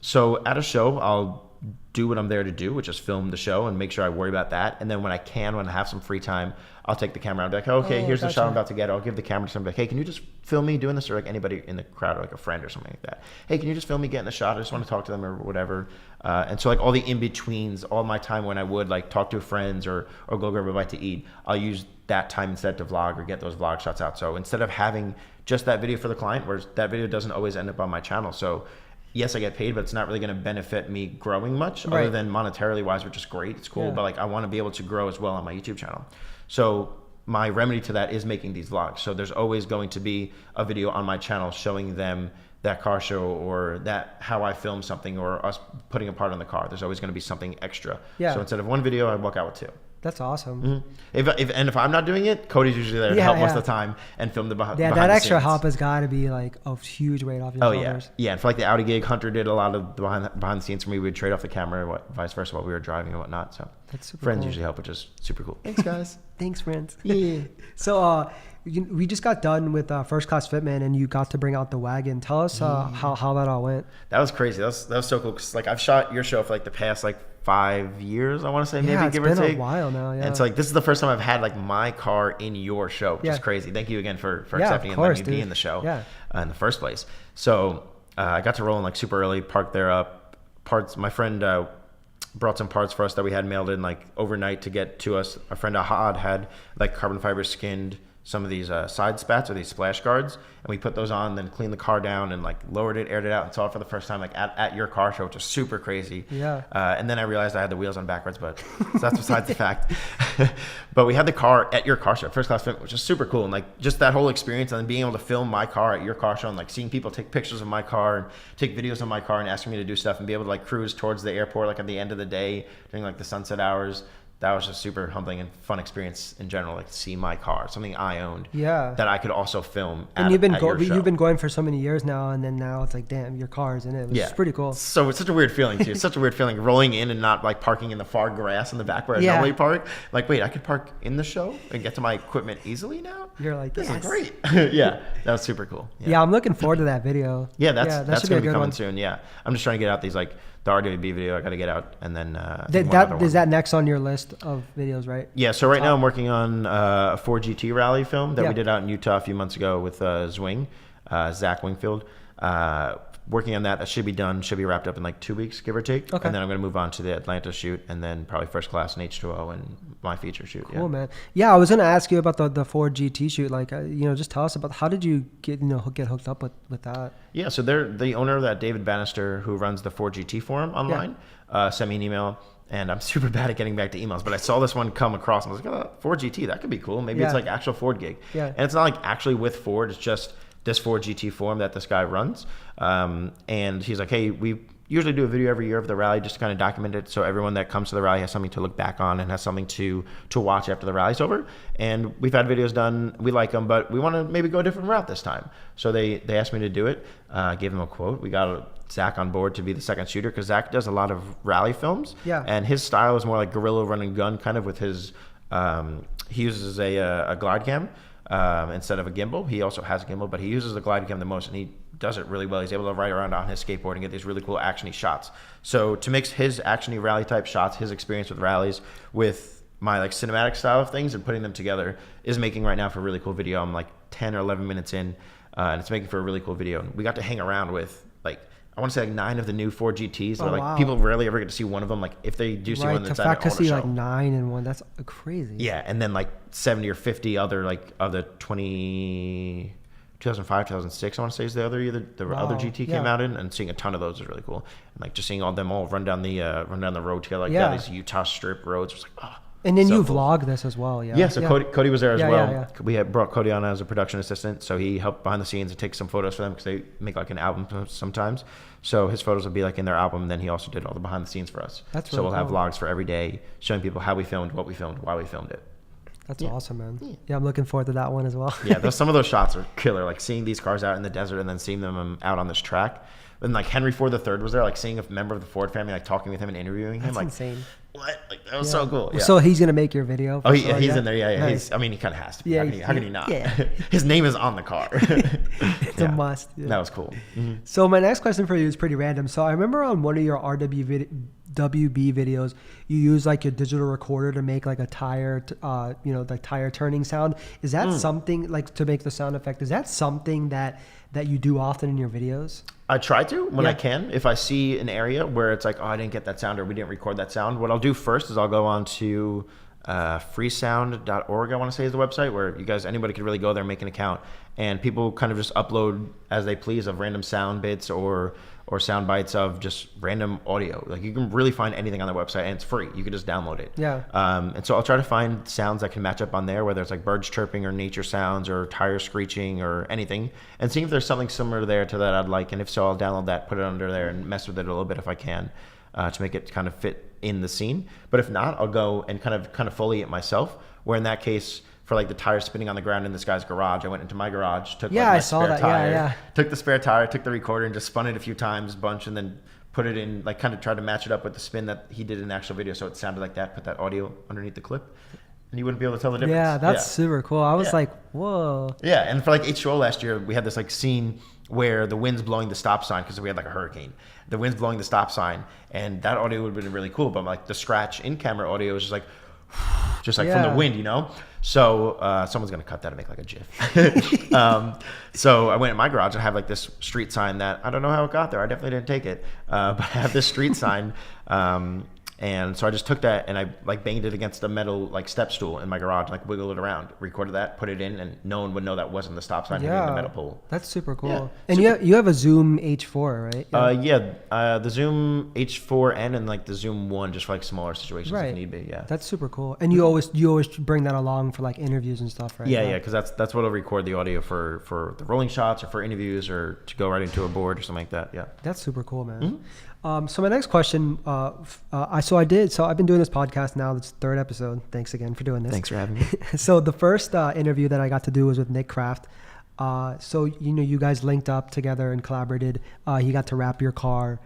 so at a show, I'll do what I'm there to do, which is film the show and make sure I worry about that. And then when I have some free time, I'll take the camera and be like, okay, here's the shot I'm about to get. I'll give the camera to somebody like, hey, can you just film me doing this? Or like anybody in the crowd or like a friend or something like that. Hey, can you just film me getting the shot? I just want to talk to them or whatever. And so like all the in-betweens, all my time when I would like talk to friends or go grab a bite to eat, I'll use that time instead to vlog or get those vlog shots out. So instead of having just that video for the client, where that video doesn't always end up on my channel. So yes, I get paid, but it's not really going to benefit me growing much other than monetarily wise, which is great. It's cool. But like I want to be able to grow as well on my YouTube channel. So my remedy to that is making these vlogs. So there's always going to be a video on my channel showing them that car show or that how I film something or us putting a part on the car. There's always going to be something extra. So instead of one video, I walk out with two. That's awesome. If I'm not doing it, Cody's usually there to help most of the time and film the behind that the extra scenes. help has got to be like a huge weight off your shoulders. Yeah. And for like the Audi gig, Hunter did a lot of the behind the scenes for me. We'd trade off the camera, vice versa, while we were driving and whatnot. So that's super friends cool. usually help, which is super cool. Thanks, guys. Thanks, friends. Yeah. So we just got done with First Class Fitment, and you got to bring out the Wagon. Tell us how that all went. That was crazy. That was so cool because like I've shot your show for like the past like 5 years, I want to say, maybe give or take. It's been a while now, And so like this is the first time I've had like my car in your show, which is crazy. Thank you again for accepting and letting me be in the show in the first place. So I got to roll in like super early, parked there up. My friend brought some parts for us that we had mailed in like overnight to get to us. Our friend Ahad had like carbon fiber skinned some of these side spats or these splash guards, and we put those on, then cleaned the car down and like lowered it, aired it out, and saw it for the first time like at your car show, which was super crazy. And then I realized I had the wheels on backwards, but so that's besides the fact. But we had the car at your car show, First Class Film, which is super cool, and like just that whole experience, and then being able to film my car at your car show, and like seeing people take pictures of my car and take videos of my car and asking me to do stuff, and be able to like cruise towards the airport like at the end of the day during like the sunset hours. That was just super humbling and fun experience in general, like to see my car, something I owned, that I could also film. And you've been going for so many years now, and then now it's like, damn, your car's in it. It's pretty cool. So it's such a weird feeling too. It's such a weird feeling rolling in and not like parking in the far grass in the back where I normally park. Like, wait, I could park in the show and get to my equipment easily now. You're like, this is great. That was super cool. Yeah, I'm looking forward to that video. That's gonna be coming soon. Yeah, I'm just trying to get out these like the RWB video I got to get out, and then is that next on your list of videos, right? Yeah. So right now I'm working on a Ford GT rally film that we did out in Utah a few months ago with Zwing, Zach Wingfield. Working on that. That should be done. Should be wrapped up in like 2 weeks, give or take. Okay. And then I'm going to move on to the Atlanta shoot, and then probably First Class and H2O and my feature shoot. Cool, man. Yeah, I was going to ask you about the Ford GT shoot. Like, just tell us about how did you get hooked up with that? Yeah, so they're the owner of that, David Bannister, who runs the Ford GT forum online. Sent me an email, and I'm super bad at getting back to emails, but I saw this one come across, and I was like, Ford GT, that could be cool. Maybe it's like actual Ford gig. And it's not like actually with Ford. It's just this Ford GT forum that this guy runs. And he's like, hey, we usually do a video every year of the rally just to kind of document it, so everyone that comes to the rally has something to look back on and has something to watch after the rally's over. And we've had videos done, we like them, but we want to maybe go a different route this time. So they asked me to do it. Gave them a quote. We got Zach on board to be the second shooter, because Zach does a lot of rally films. Yeah. And his style is more like guerrilla run and gun, kind of with his he uses a glide cam instead of a gimbal. He also has a gimbal, but he uses the glide cam the most, and he does it really well. He's able to ride around on his skateboard and get these really cool actiony shots. So to mix his actiony rally type shots, his experience with rallies, with my like cinematic style of things and putting them together is making right now for a really cool video. I'm like 10 or 11 minutes in, and it's making for a really cool video. And we got to hang around with like, I want to say like 9 of the new Ford GTs. So like wow. People rarely ever get to see one of them. Like if they do see one that's the at fact an to auto see show. like 9 in one, that's crazy. Yeah, and then like 70 or 50 other like of the 2005, 2006, I want to say is the other year the other GT came out in, and seeing a ton of those is really cool. And like just seeing all them all run down the road together like that, these Utah strip roads. It's like, oh. And then so you cool. vlog this as well, yeah. Yeah, so Cody was there as well. Yeah. We had brought Cody on as a production assistant, so he helped behind the scenes and take some photos for them, because they make like an album sometimes. So his photos will be like in their album, and then he also did all the behind the scenes for us. That's so really we'll have cool. vlogs for every day, showing people how we filmed, what we filmed, why we filmed it. That's awesome, man. Yeah, I'm looking forward to that one as well. Yeah, some of those shots are killer. Like seeing these cars out in the desert and then seeing them out on this track. And like Henry Ford III was there, like seeing a member of the Ford family, like talking with him and interviewing him. That's Like, insane. what? Like that was so cool. Yeah. So he's gonna make your video. Oh, he's in there. Yeah. Nice. I mean, he kind of has to be. Yeah, How can he not? yeah. His name is on the car. It's a must. Yeah. That was cool. Mm-hmm. So my next question for you is pretty random. So I remember on one of your RWB videos, you use like your digital recorder to make like a tire, the tire turning sound. Is that something like to make the sound effect? Is that something that you do often in your videos? I try to when I can. If I see an area where it's like, oh, I didn't get that sound or we didn't record that sound, what I'll do first is I'll go on to freesound.org, I want to say is the website, where anybody could really go there and make an account, and people kind of just upload as they please of random sound bits or sound bites of just random audio. Like you can really find anything on the website, and it's free. You can just download it. Yeah. And so I'll try to find sounds that can match up on there, whether it's like birds chirping or nature sounds or tires screeching or anything, and seeing if there's something similar there to that I'd like. And if so, I'll download that, put it under there, and mess with it a little bit if I can, to make it kind of fit in the scene. But if not, I'll go and kind of foliate it myself, where in that case, for like the tire spinning on the ground in this guy's garage, I went into my garage, took my spare tire, took the spare tire, took the recorder and just spun it a few times, bunch, and then put it in, like kind of tried to match it up with the spin that he did in the actual video, so it sounded like that, put that audio underneath the clip, and you wouldn't be able to tell the difference. Yeah, that's super cool. I was like, whoa. Yeah, and for like H2O last year, we had this like scene where the wind's blowing the stop sign, because we had like a hurricane. The wind's blowing the stop sign, and that audio would have been really cool, but like the scratch in-camera audio was just like from the wind, So someone's gonna cut that and make like a GIF. So I went in my garage and I have like this street sign that I don't know how it got there. I definitely didn't take it, but I have this street sign. And so I just took that and I like banged it against a metal like step stool in my garage, like wiggled it around, recorded that, put it in, and no one would know that wasn't the stop sign hitting the metal pole. That's super cool. Yeah. And you have a Zoom H4, right? The Zoom H4N and like the Zoom 1 just for like smaller situations if need be. Yeah. That's super cool. And you always bring that along for like interviews and stuff, right? Yeah, because that's what'll record the audio for the rolling shots or for interviews or to go right into a board or something like that. Yeah. That's super cool, man. Mm-hmm. So my next question, I've been doing this podcast now. It's the 3rd episode. Thanks again for doing this. Thanks for having me. So the first interview that I got to do was with Nick Kraft. So you guys linked up together and collaborated. He got to wrap your car,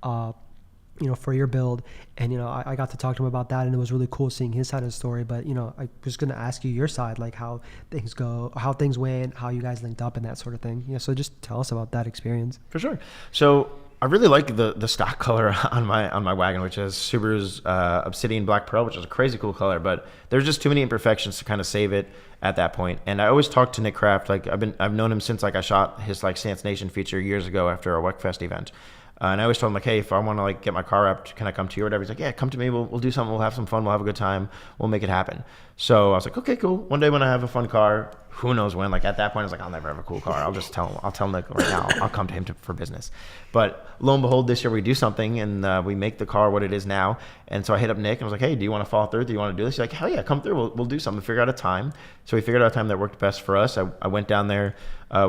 for your build, and I got to talk to him about that, and it was really cool seeing his side of the story. But I was going to ask you your side, like how things go, how things went, how you guys linked up, and that sort of thing. So just tell us about that experience. For sure. So I really like the stock color on my wagon, which is Subaru's Obsidian Black Pearl, which is a crazy cool color, but there's just too many imperfections to kind of save it at that point. And I always talk to Nick Kraft. Like I've known him since like I shot his like Stance Nation feature years ago after a WECFest event. And I always told him like, hey, if I want to like get my car wrapped, can I come to you or whatever? He's like, yeah, come to me. We'll do something. We'll have some fun. We'll have a good time. We'll make it happen. So I was like, okay, cool. One day when I have a fun car, who knows when, like at that point I was like, I'll never have a cool car. I'll tell Nick right now, I'll come to him for business. But lo and behold, this year we do something and we make the car what it is now. And so I hit up Nick and I was like, hey, do you want to follow through? Do you want to do this? He's like, hell yeah, come through. We'll do something, figure out a time. So we figured out a time that worked best for us. I went down there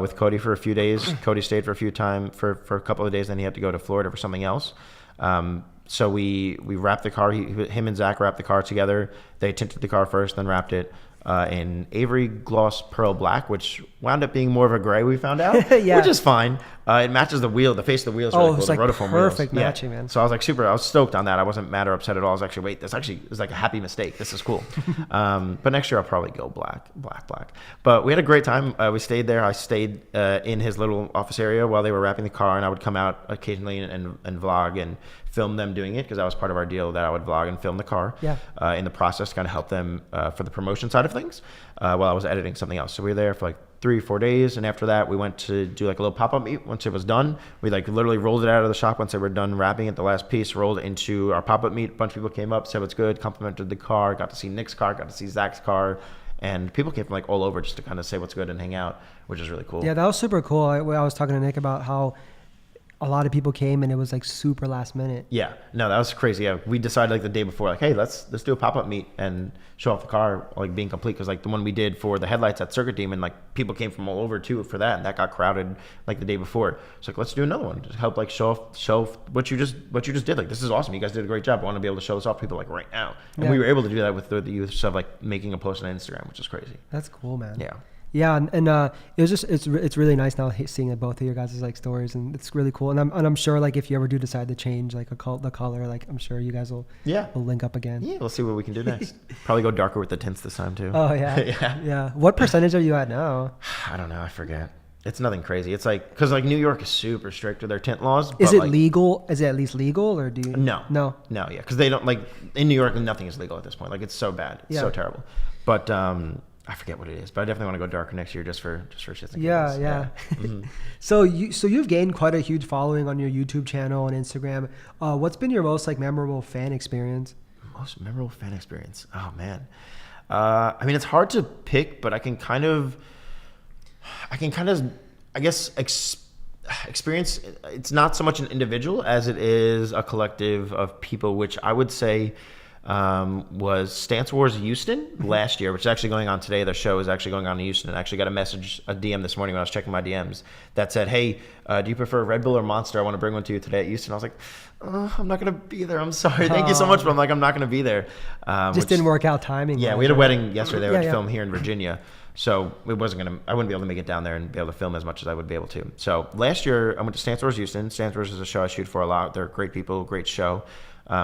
with Cody for a few days. Cody stayed for a couple of days. Then he had to go to Florida for something else. So we wrapped the car. Him and Zach wrapped the car together. They tinted the car first, then wrapped it in Avery Gloss Pearl Black, which wound up being more of a gray, we found out, which is fine. It matches the wheel. The face of the wheel is really cool. It's like Rotiform perfect wheels. matching, man. So I was like I was stoked on that. I wasn't mad or upset at all. I was actually, this is like a happy mistake. This is cool. But next year I'll probably go black. But we had a great time. We stayed there. I stayed in his little office area while they were wrapping the car, and I would come out occasionally and vlog and film them doing it, because that was part of our deal, that I would vlog and film the car in the process to kind of help them for the promotion side of things while I was editing something else. So we were there for like 3-4 days, and after that we went to do like a little pop-up meet. Once it was done, we like literally rolled it out of the shop. Once they were done wrapping it, the last piece rolled into our pop-up meet. A bunch of people came up, said what's good, complimented the car, got to see Nick's car, got to see Zach's car, and people came from like all over just to kind of say what's good and hang out, which is really cool. Yeah, that was super cool. I was talking to Nick about how a lot of people came and it was like super last minute. Yeah, no, that was crazy. Yeah, we decided like the day before, like, hey, let's do a pop-up meet and show off the car like being complete, because like the one we did for the headlights at Circuit Demon, like people came from all over too for that, and that got crowded like the day before. So like, let's do another one, just help like show off what you just did. Like, this is awesome. You guys did a great job. I want to be able to show this off to people like right now, and we were able to do that with the Youth stuff, like making a post on Instagram, which is crazy. That's cool, man. Yeah. Yeah, and it was just it's really nice now seeing both of your guys' like stories, and it's really cool. And I'm sure like if you ever do decide to change like the color, like I'm sure you guys will link up again. Yeah, we'll see what we can do next. Probably go darker with the tints this time too. Oh yeah. Yeah. What percentage are you at now? I don't know. I forget. It's nothing crazy. It's like, because like New York is super strict with their tint laws. Is it like, legal? Is it at least legal, or do you? No. Yeah, because they don't, like in New York, nothing is legal at this point. Like, it's so bad, it's so terrible. But I forget what it is, but I definitely want to go darker next year just for shits and giggles. Yeah. Mm-hmm. So you've gained quite a huge following on your YouTube channel and Instagram. What's been your most like memorable fan experience? Most memorable fan experience? Oh man. I mean, it's hard to pick, but I can kind of, I guess, experience. It's not so much an individual as it is a collective of people, which I would say was Stance Wars Houston last year, which is actually going on today. The show is actually going on in Houston. And I actually got a DM this morning when I was checking my DMs that said, hey, do you prefer Red Bull or Monster? I want to bring one to you today at Houston. I was like, I'm not going to be there. I'm sorry. Thank you so much. But I'm like, I'm not going to be there. Just didn't work out timing. Yeah, we had a wedding yesterday. We had to film here in Virginia. So I wouldn't be able to make it down there and be able to film as much as I would be able to. So last year I went to Stance Wars Houston. Stance Wars is a show I shoot for a lot. They're great people, great show,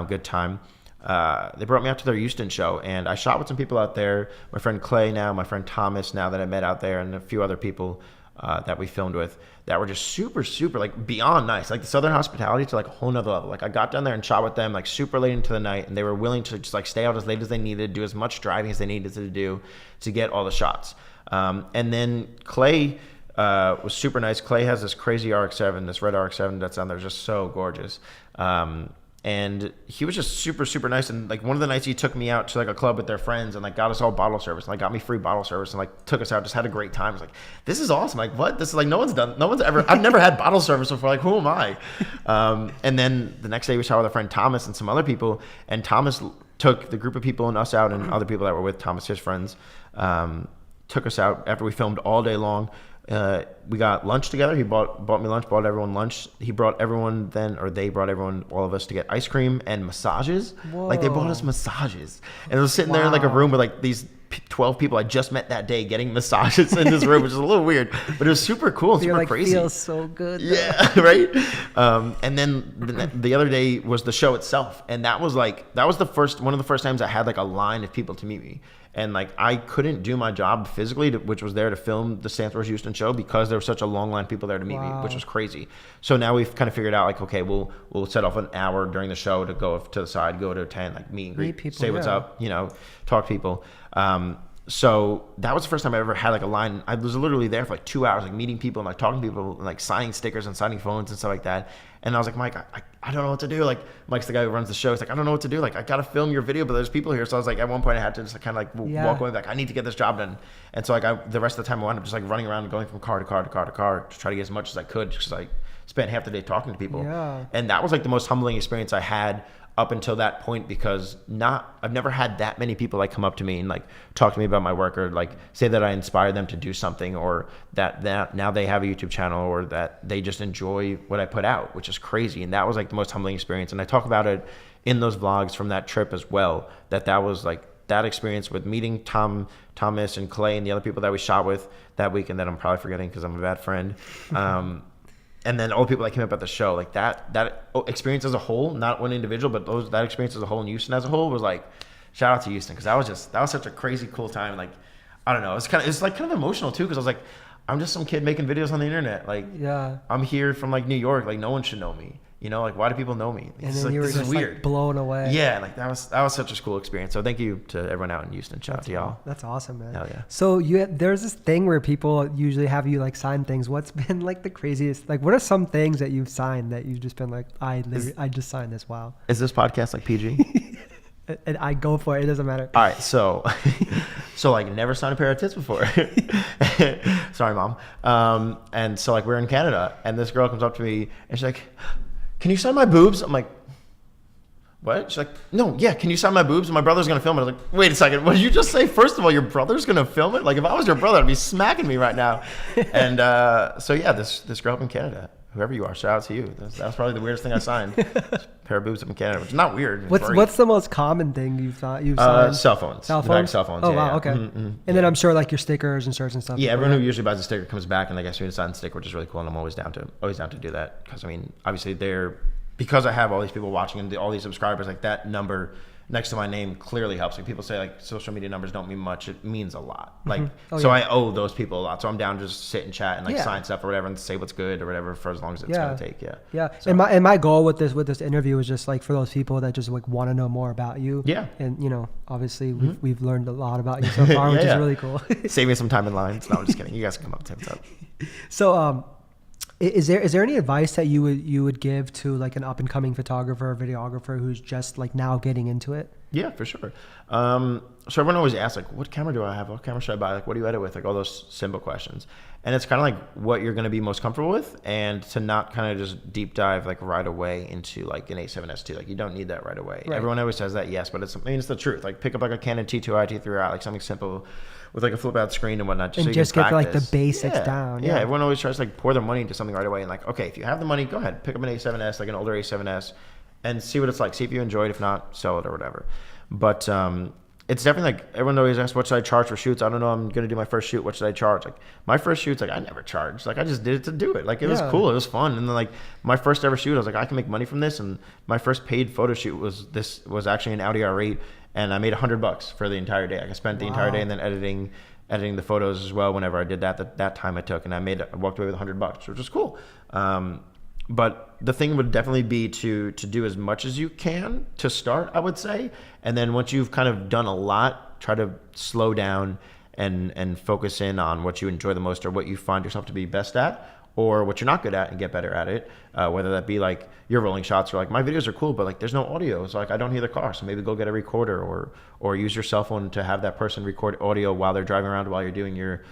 good time. They brought me out to their Houston show, and I shot with some people out there. My friend Clay now, my friend Thomas now that I met out there, and a few other people that we filmed with that were just super, super, like beyond nice. Like the Southern hospitality to like a whole nother level. Like I got down there and shot with them like super late into the night, and they were willing to just like stay out as late as they needed, do as much driving as they needed to do to get all the shots. And then Clay was super nice. Clay has this crazy RX-7, this red RX-7 that's on there, just so gorgeous. And he was just super, super nice. And like one of the nights he took me out to like a club with their friends and like got us all bottle service and like got me free bottle service and like took us out, just had a great time. I was like, this is awesome. Like what? This is like, no one's ever, I've never had bottle service before. Like, who am I? And then the next day we shot with our friend Thomas and some other people, and Thomas took the group of people and us out, and other people that were with Thomas, his friends, took us out after we filmed all day long. We got lunch together. He bought me lunch, bought everyone lunch. He brought everyone they brought everyone, all of us, to get ice cream and massages. Whoa. Like they bought us massages, and I was sitting there in like a room with like these 12 people I just met that day getting massages in this room, which is a little weird, but it was super cool and super crazy. Feels so good. Yeah, right. And then the other day was the show itself, and that was one of the first times I had like a line of people to meet me. And like I couldn't do my job physically, which was there to film the Stance Wars Houston show, because there was such a long line of people there to meet me, which was crazy. So now we've kind of figured out like, okay, we'll set off an hour during the show to go to the side, go to a tent, like meet and greet, people, say what's up, talk to people. So that was the first time I ever had like a line. I was literally there for like 2 hours, like meeting people and like talking to people and like signing stickers and signing phones and stuff like that. And I was like, Mike, I don't know what to do. Like, Mike's the guy who runs the show. He's like, I don't know what to do. Like, I got to film your video, but there's people here. So I was like, at one point I had to just kind of like walk away back. I need to get this job done. And so like the rest of the time I wound up just like running around and going from car to car to car to car to try to get as much as I could. Just like spent half the day talking to people. Yeah. And that was like the most humbling experience I had up until that point, because I've never had that many people like come up to me and like talk to me about my work, or like say that I inspired them to do something, or that now they have a YouTube channel, or that they just enjoy what I put out, which is crazy. And that was like the most humbling experience. And I talk about it in those vlogs from that trip as well, that was like that experience with meeting Thomas and Clay and the other people that we shot with that week, and that I'm probably forgetting because I'm a bad friend. And then all the people that came up at the show, like that experience as a whole, not one individual, but that experience as a whole in Houston as a whole was like, shout out to Houston, because that was such a crazy cool time. Like, I don't know, it's kind of emotional too, because I was like, I'm just some kid making videos on the internet. Like, I'm here from like New York, like no one should know me. You know, like why do people know me? And then you were just like blown away. Yeah, like that was such a cool experience. So thank you to everyone out in Houston. Shout out to y'all. That's awesome, man. Hell yeah. So there's this thing where people usually have you like sign things. What's been like the craziest? Like, what are some things that you've signed that you've just been like, I just signed this? Wow. Is this podcast like PG? And I go for it. It doesn't matter. All right, so like never signed a pair of tits before. Sorry, mom. And so like we're in Canada, and this girl comes up to me and she's like, "Can you sign my boobs?" I'm like, "What?" She's like, "No, yeah, can you sign my boobs? My brother's gonna film it." I was like, "Wait a second, what did you just say? First of all, your brother's gonna film it? Like if I was your brother, I'd be smacking me right now." And so yeah, this girl up in Canada, whoever you are, shout out to you. That's probably the weirdest thing I signed. Pair of boobs up in Canada, which is not weird. What's the most common thing you've signed? Cell phones. Cell phones? Cell phones. Oh, yeah, wow, yeah. okay. Mm-hmm, mm-hmm. And then I'm sure like your stickers and shirts and stuff. Yeah, everyone who usually buys a sticker comes back and they ask me to sign the sticker, which is really cool, and I'm always down to do that, because I mean, obviously because I have all these people watching and all these subscribers, like that number next to my name clearly helps. Like people say like social media numbers don't mean much. It means a lot. Like, I owe those people a lot. So I'm down to just sit and chat and like sign stuff or whatever and say what's good or whatever for as long as it's gonna take. Yeah. Yeah. So. And my goal with this interview was just like for those people that just like want to know more about you. Yeah. And you know, obviously we've learned a lot about you so far, which is really cool. Save me some time in lines. No, I'm just kidding. You guys can come up and say what's up. So is there any advice that you would give to like an up and coming photographer or videographer who's just like now getting into it? Yeah, for sure. So everyone always asks like, what camera do I have? What camera should I buy? Like, what do you edit with? Like all those simple questions. And it's kind of like what you're going to be most comfortable with, and to not kind of just deep dive like right away into like an A7S II. Like you don't need that right away. Right. Everyone always says that, yes, but it's the truth. Like pick up like a Canon T2i, T3i, like something simple with like a flip out screen and whatnot, just get like the basics down. Yeah, everyone always tries to like pour their money into something right away, and like, okay, if you have the money, go ahead, pick up an A7S, like an older A7S, and see what it's like. See if you enjoy it. If not, sell it or whatever. But it's definitely like everyone always asks, what should I charge for shoots? I don't know. I'm gonna do my first shoot. What should I charge? Like my first shoots, like I never charged. Like I just did it to do it. Like it was cool. It was fun. And then like my first ever shoot, I was like, I can make money from this. And my first paid photo shoot was actually an Audi R8, and I made $100 for the entire day. Like I spent the entire day and then editing the photos as well. Whenever I did that time I took, and I walked away with $100, which was cool. But the thing would definitely be to do as much as you can to start, I would say. And then once you've kind of done a lot, try to slow down and focus in on what you enjoy the most, or what you find yourself to be best at, or what you're not good at, and get better at it. Whether that be like your rolling shots, or like my videos are cool, but like there's no audio. So like I don't hear the car. So maybe go get a recorder, or use your cell phone to have that person record audio while they're driving around while you're doing your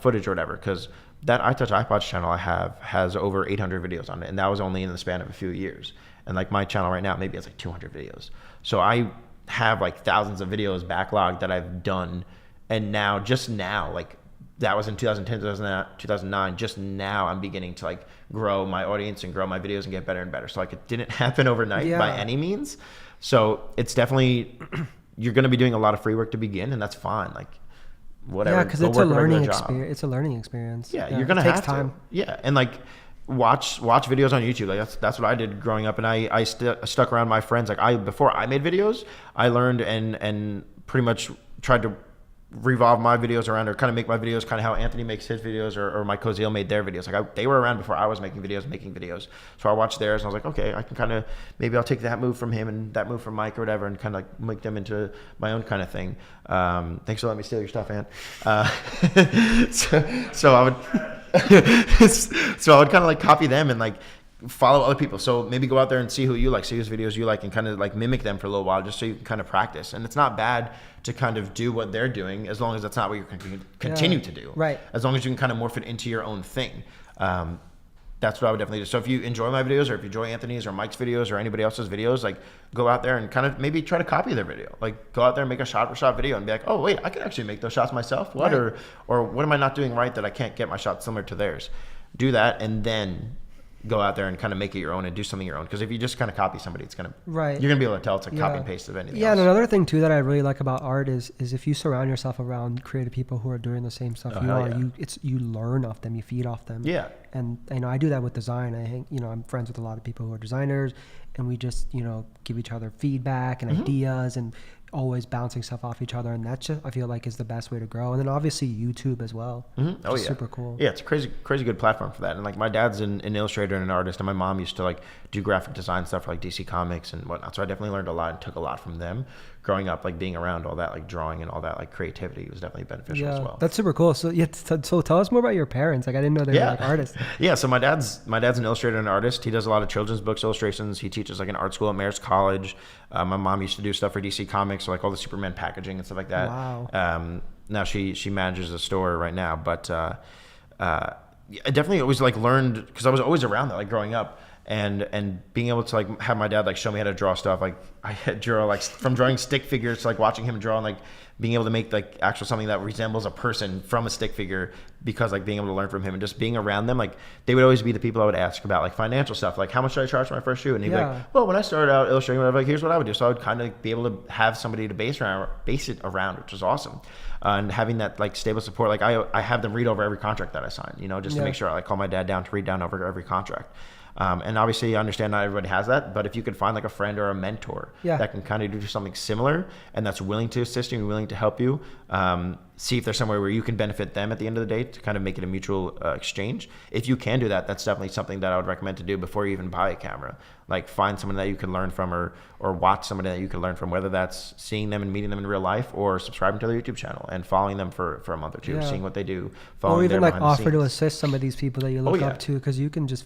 footage or whatever. Because that iTouch iPods channel I have has over 800 videos on it, and that was only in the span of a few years. And like my channel right now maybe has like 200 videos. So I have like thousands of videos backlogged that I've done, and just now, like that was in 2010, 2009. Just now I'm beginning to like grow my audience and grow my videos and get better and better. So like it didn't happen overnight by any means. So it's definitely, you're going to be doing a lot of free work to begin, and that's fine. Like whatever. Yeah, because it's a learning experience. It's a learning experience. Yeah, you're gonna have to. Yeah, and like watch videos on YouTube. Like that's what I did growing up, and I stuck around my friends. Like before I made videos, I learned and pretty much tried to revolve my videos around, or kind of make my videos kind of how Anthony makes his videos, or Mike Koziel made their videos. Like they were around before I was making videos. So I watched theirs and I was like, okay, I can kind of, maybe I'll take that move from him and that move from Mike or whatever, and kind of like make them into my own kind of thing. Thanks for letting me steal your stuff, Ant. So I would, so I would kind of like copy them and like follow other people. So maybe go out there and see who you like, see whose videos you like, and kind of like mimic them for a little while, just so you can kind of practice. And it's not bad to kind of do what they're doing, as long as that's not what you're going to continue to do. Right. As long as you can kind of morph it into your own thing. That's what I would definitely do. So if you enjoy my videos, or if you enjoy Anthony's or Mike's videos or anybody else's videos, like go out there and kind of maybe try to copy their video. Like go out there and make a shot for shot video and be like, oh wait, I can actually make those shots myself. What? Right. Or what am I not doing right that I can't get my shots similar to theirs? Do that, and then go out there and kind of make it your own and do something your own. Because if you just kind of copy somebody, it's gonna, you're gonna be able to tell it's a copy and paste of anything else. And another thing too that I really like about art is if you surround yourself around creative people who are doing the same stuff you learn off them, you feed off them. Yeah. And I do that with design. I'm friends with a lot of people who are designers, and we just give each other feedback and ideas, and always bouncing stuff off each other, and that's just, I feel like, is the best way to grow. And then obviously YouTube as well. Oh yeah, super cool. Yeah, it's a crazy good platform for that. And like my dad's an illustrator and an artist, and my mom used to like do graphic design stuff for like DC Comics and whatnot. So I definitely learned a lot and took a lot from them. Growing up, like being around all that, like drawing and all that, like creativity was definitely beneficial as well. That's super cool. So so tell us more about your parents. Like I didn't know they were like artists. Yeah, so my dad's an illustrator and an artist. He does a lot of children's books illustrations. He teaches like an art school at Mayor's College. My mom used to do stuff for DC Comics, so like all the Superman packaging and stuff like that. Wow. Now she manages a store right now, but I definitely always like learned, because I was always around that, like growing up. And being able to like have my dad like show me how to draw stuff, like I had draw like from drawing stick figures to like watching him draw, and like being able to make like actual something that resembles a person from a stick figure, because like being able to learn from him and just being around them, like they would always be the people I would ask about like financial stuff, like how much should I charge for my first shoot, and he'd be like, well, when I started out illustrating whatever, like here's what I would do. So I would kind of be able to have somebody to base it around, which was awesome. And having that like stable support, like I have them read over every contract that I sign, just to make sure I like call my dad down to read down over every contract. And obviously I understand not everybody has that, but if you could find like a friend or a mentor that can kind of do something similar, and that's willing to assist you and willing to help you, see if there's somewhere where you can benefit them at the end of the day to kind of make it a mutual exchange. If you can do that, that's definitely something that I would recommend to do before you even buy a camera. Like find someone that you can learn from, or watch somebody that you can learn from, whether that's seeing them and meeting them in real life, or subscribing to their YouTube channel and following them for a month or two, seeing what they do, or even like offer to assist some of these people that you look up to, because you can just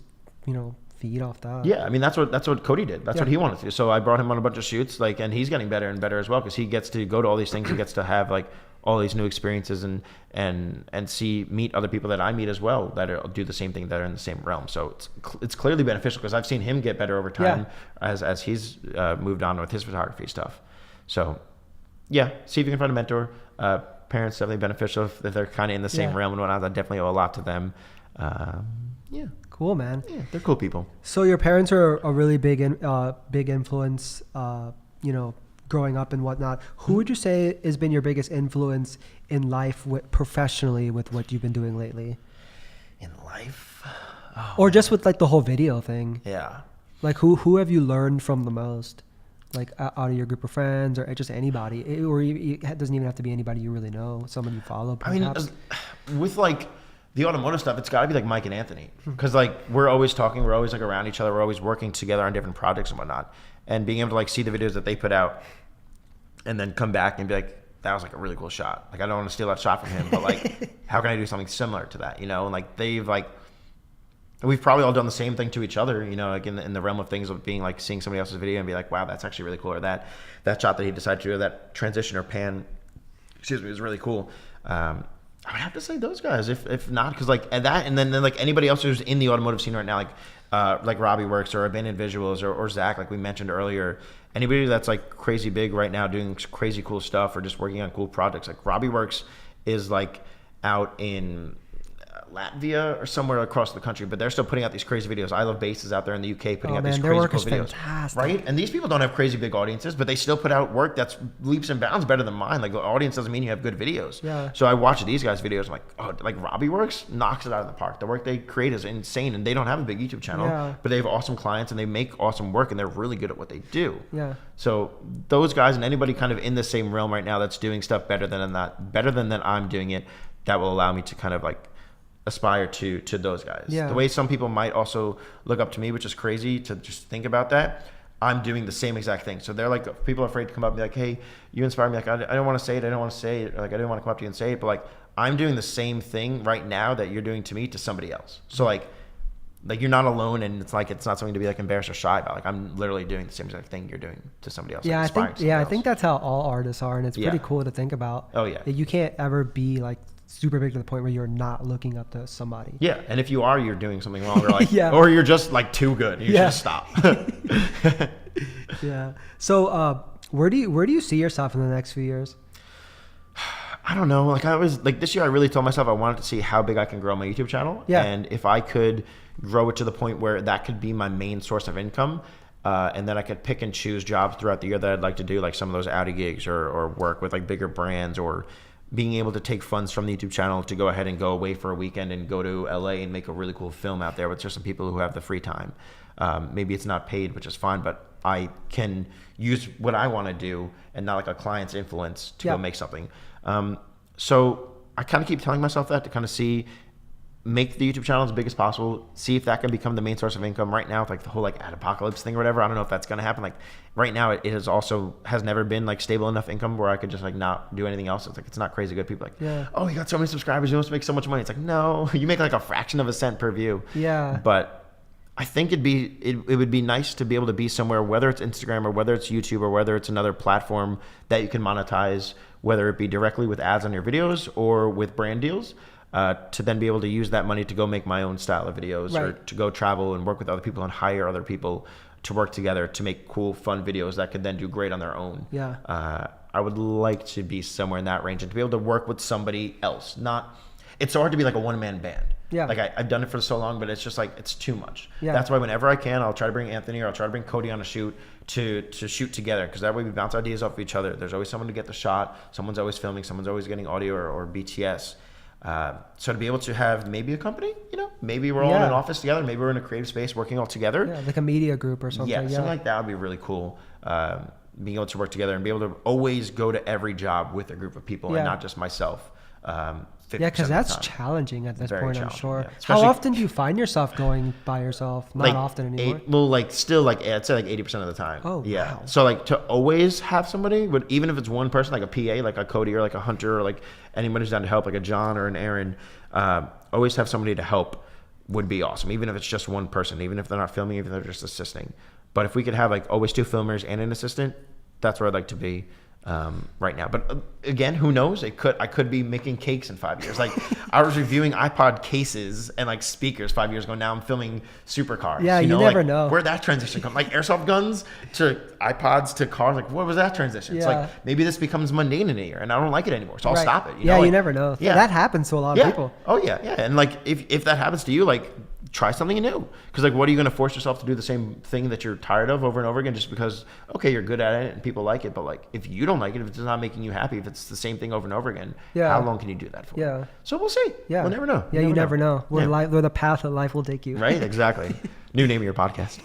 feed off that. Yeah, I mean that's what Cody did. That's what he wanted to do. So I brought him on a bunch of shoots, like, and he's getting better and better as well, because he gets to go to all these things. He gets to have like all these new experiences and meet other people that I meet as well that do the same thing, that are in the same realm. So it's clearly beneficial, because I've seen him get better over time as he's moved on with his photography stuff. So yeah, see if you can find a mentor. Parents definitely beneficial if they're kind of in the same realm and whatnot. I definitely owe a lot to them. Cool, man. Yeah, they're cool people. So your parents are a really big influence, growing up and whatnot. Who would you say has been your biggest influence in life, professionally, with what you've been doing lately? In life? Or just with like the whole video thing? Yeah. Like who have you learned from the most? Like out of your group of friends, or just anybody? It doesn't even have to be anybody you really know, someone you follow, perhaps. I mean, with like the automotive stuff, it's got to be like Mike and Anthony, because like we're always talking, we're always like around each other, we're always working together on different projects and whatnot, and being able to like see the videos that they put out and then come back and be like, that was like a really cool shot. Like I don't want to steal that shot from him, but like how can I do something similar to that? And like we've probably all done the same thing to each other, like in the realm of things, of being like seeing somebody else's video and be like, wow, that's actually really cool, or that shot that he decided to do, that transition or pan, was really cool. I would have to say those guys, if not, because like and then like anybody else who's in the automotive scene right now, like Robbie Works or Abandoned Visuals or Zach, like we mentioned earlier, anybody that's like crazy big right now doing crazy cool stuff or just working on cool projects. Like Robbie Works is like out in Latvia or somewhere across the country, but they're still putting out these crazy videos. I Love Bass is out there in the UK putting out these their crazy work cool is videos. fantastic. Right? And these people don't have crazy big audiences, but they still put out work that's leaps and bounds better than mine. Like, the audience doesn't mean you have good videos. Yeah. So I watch these guys' videos, I'm like, oh, like Robbie Works knocks it out of the park. The work they create is insane, and they don't have a big YouTube channel, but they have awesome clients and they make awesome work, and they're really good at what they do. Yeah. So those guys and anybody kind of in the same realm right now that's doing stuff better than that I'm doing it, that will allow me to kind of like aspire to those guys. Yeah. The way some people might also look up to me, which is crazy to just think about that, I'm doing the same exact thing. So they're like, people are afraid to come up and be like, hey, you inspire me. Like, I don't want to say it. I don't want to say it. Like, I didn't want to come up to you and say it, but like, I'm doing the same thing right now that you're doing to me to somebody else. So like you're not alone, and it's not something to be like embarrassed or shy about. Like, I'm literally doing the same exact thing you're doing to somebody else. Yeah, like, I think that's how all artists are, and it's pretty cool to think about. Oh yeah. That you can't ever be like super big to the point where you're not looking up to somebody. Yeah, and if you are, you're doing something wrong, or like, or you're just like too good. You should stop. Yeah. So, where do you see yourself in the next few years? I don't know. Like, I was like, this year, I really told myself I wanted to see how big I can grow my YouTube channel. Yeah. And if I could grow it to the point where that could be my main source of income, and then I could pick and choose jobs throughout the year that I'd like to do, like some of those Audi gigs, or work with like bigger brands, or being able to take funds from the YouTube channel to go ahead and go away for a weekend and go to LA and make a really cool film out there with just some people who have the free time. Maybe it's not paid, which is fine, but I can use what I want to do and not like a client's influence to go make something. So I kind of keep telling myself that to kind of make the YouTube channel as big as possible, see if that can become the main source of income. Right now, with like the whole like ad apocalypse thing or whatever, I don't know if that's going to happen. Like right now, it has never been like stable enough income where I could just like not do anything else. It's like, it's not crazy good. People are like, oh, you got so many subscribers, you must make so much money. It's like, no, you make like a fraction of a cent per view. Yeah. But I think it would be nice to be able to be somewhere, whether it's Instagram or whether it's YouTube or whether it's another platform that you can monetize, whether it be directly with ads on your videos or with brand deals, to then be able to use that money to go make my own style of videos, or to go travel and work with other people and hire other people to work together to make cool, fun videos that could then do great on their own. Yeah. I would like to be somewhere in that range and to be able to work with somebody else. It's so hard to be like a one-man band. Yeah. Like I've done it for so long, but it's just like, it's too much. Yeah. That's why whenever I can, I'll try to bring Anthony or I'll try to bring Cody on a shoot to shoot together, because that way we bounce ideas off of each other. There's always someone to get the shot. Someone's always filming. Someone's always getting audio or BTS. So to be able to have maybe a company, maybe we're all in an office together. Maybe we're in a creative space working all together. Yeah, like a media group or something. Yeah, something like that would be really cool. Being able to work together and be able to always go to every job with a group of people and not just myself. Because that's challenging at this point, I'm sure. Yeah. How often do you find yourself going by yourself? Not often anymore. I'd say 80% of the time. Oh, yeah. wow. So like to always have somebody, but even if it's one person, like a PA, like a Cody or like a Hunter or like anyone who's down to help, like a John or an Aaron, always have somebody to help would be awesome. Even if it's just one person, even if they're not filming, even if they're just assisting. But if we could have like always two filmers and an assistant, that's where I'd like to be. Right now, but again, who knows? I could be making cakes in 5 years. Like I was reviewing iPod cases and like speakers 5 years ago. Now I'm filming supercars. Yeah, you never know where that transition comes. Like airsoft guns to iPods to cars. Like what was that transition? It's like maybe this becomes mundane in a year, and I don't like it anymore, so I'll stop it. You never know. Yeah, that happens to a lot of people. Oh yeah, and like if that happens to you, like try something new, because like what are you going to force yourself to do the same thing that you're tired of over and over again just because you're good at it and people like it, but like if you don't like it, if it's not making you happy, if it's the same thing over and over again, how long can you do that for? So we'll see. We'll never know. You never know where the path that life will take you. Right, exactly. New name of your podcast.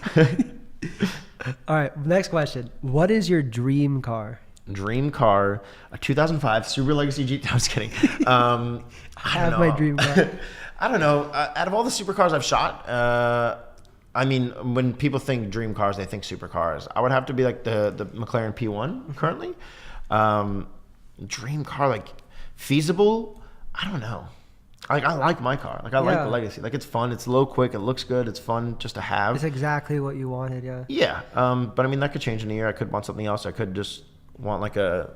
All right, next question. What is your dream car? Dream car, a 2005 Subaru Legacy Jeep. I was kidding. I have my dream car. I don't know. Out of all the supercars I've shot, I mean, when people think dream cars, they think supercars. I would have to be like the McLaren P1 currently. Dream car, like feasible. I don't know. Like I like my car. Like I like the Legacy. Like it's fun. It's low, quick. It looks good. It's fun just to have. It's exactly what you wanted. Yeah. Yeah. But I mean, that could change in a year. I could want something else. I could just want like a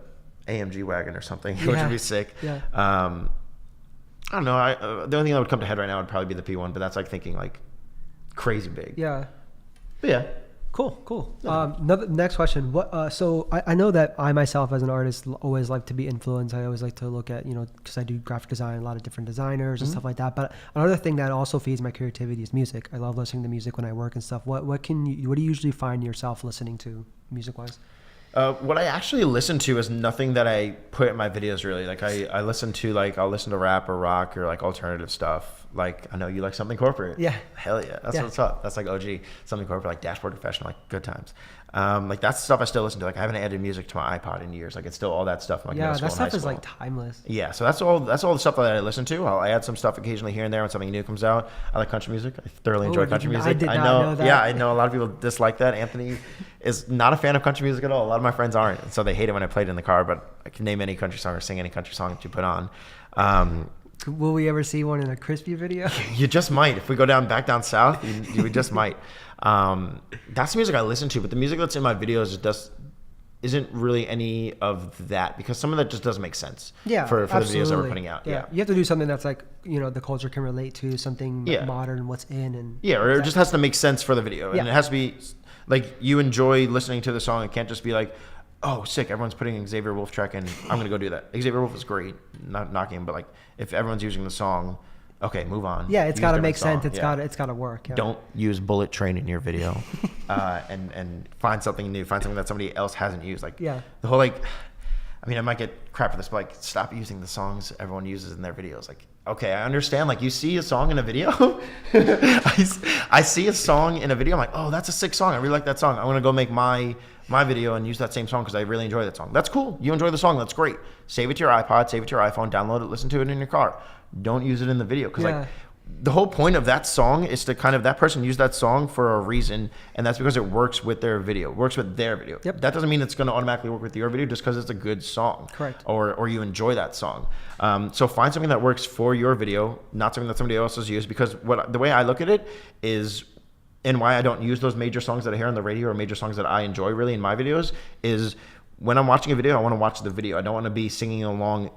AMG wagon or something, which would be sick. Yeah. I don't know. The only thing that would come to head right now would probably be the P1, but that's like thinking like crazy big. Yeah. But yeah. Cool. Next question. What? So I know that I myself as an artist always like to be influenced. I always like to look at, because I do graphic design, a lot of different designers and stuff like that. But another thing that also feeds my creativity is music. I love listening to music when I work and stuff. What do you usually find yourself listening to music wise? What I actually listen to is nothing that I put in my videos really. Like I listen to I'll listen to rap or rock or like alternative stuff. Like I know you like something corporate. Yeah. Hell yeah. That's what's up. That's like OG, something corporate, like Dashboard Professional, like good times. Like that's stuff I still listen to. Like I haven't added music to my iPod in years. Like it's still all that stuff. Like that stuff is like timeless. Yeah. So that's all the stuff that I listen to. I'll add some stuff occasionally here and there when something new comes out. I like country music. I thoroughly enjoy country music. I did not know that. Yeah, I know a lot of people dislike that. Anthony is not a fan of country music at all. A lot of my friends aren't. And so they hate it when I play it in the car, but I can name any country song or sing any country song that you put on. Will we ever see one in a Krispy video? You just might. If we go back down south, you just might. That's the music I listen to, but the music that's in my videos isn't really any of that, because some of that just doesn't make sense for the videos that we're putting out. Yeah. You have to do something that's like, the culture can relate to, something modern, what's in. And or it just has to make sense for the video. And it has to be like you enjoy listening to the song. It can't just be like, oh, sick, everyone's putting Xavier Wolf track in, I'm going to go do that. Xavier Wolf is great, not knocking him, but like if everyone's using the song, okay, move on. Yeah, it's got to make sense. It's got to work. Yeah. Don't use Bullet Train in your video, and find something new, find something that somebody else hasn't used. Like the whole I might get crap for this, but like stop using the songs everyone uses in their videos. Like, okay, I understand. Like you see a song in a video, I see a song in a video. I'm like, oh, that's a sick song. I really like that song. I'm gonna go make my video and use that same song because I really enjoy that song. That's cool. You enjoy the song. That's great. Save it to your iPod, save it to your iPhone, download it, listen to it in your car. Don't use it in the video because like the whole point of that song is to kind of that person use that song for a reason, and that's because it works with their video, Yep. That doesn't mean it's going to automatically work with your video just because it's a good song. Correct. Or you enjoy that song. So find something that works for your video, not something that somebody else has used, because the way I look at it is, and why I don't use those major songs that I hear on the radio or major songs that I enjoy really in my videos, is when I'm watching a video, I want to watch the video. I don't want to be singing along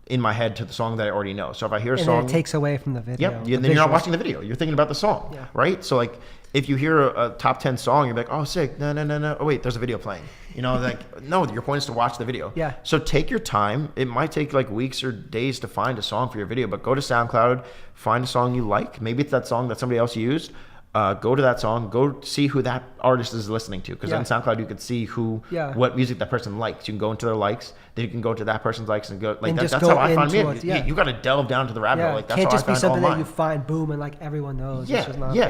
in my head to the song that I already know. So if I hear a song, then it takes away from the video. Then you're not watching the video. You're thinking about the song, right? So like if you hear a top 10 song, you're like, oh, sick. No. Oh wait, there's a video playing. Like no, your point is to watch the video. Yeah. So take your time. It might take like weeks or days to find a song for your video, but go to SoundCloud, find a song you like. Maybe it's that song that somebody else used. Go to that song, go see who that artist is listening to, because on SoundCloud you can see what music that person likes. You can go into their likes, then you can go to that person's likes and go like that's how I find music. You got to delve down to the rabbit hole. Like that's can't how just I be something that you find boom and like everyone knows.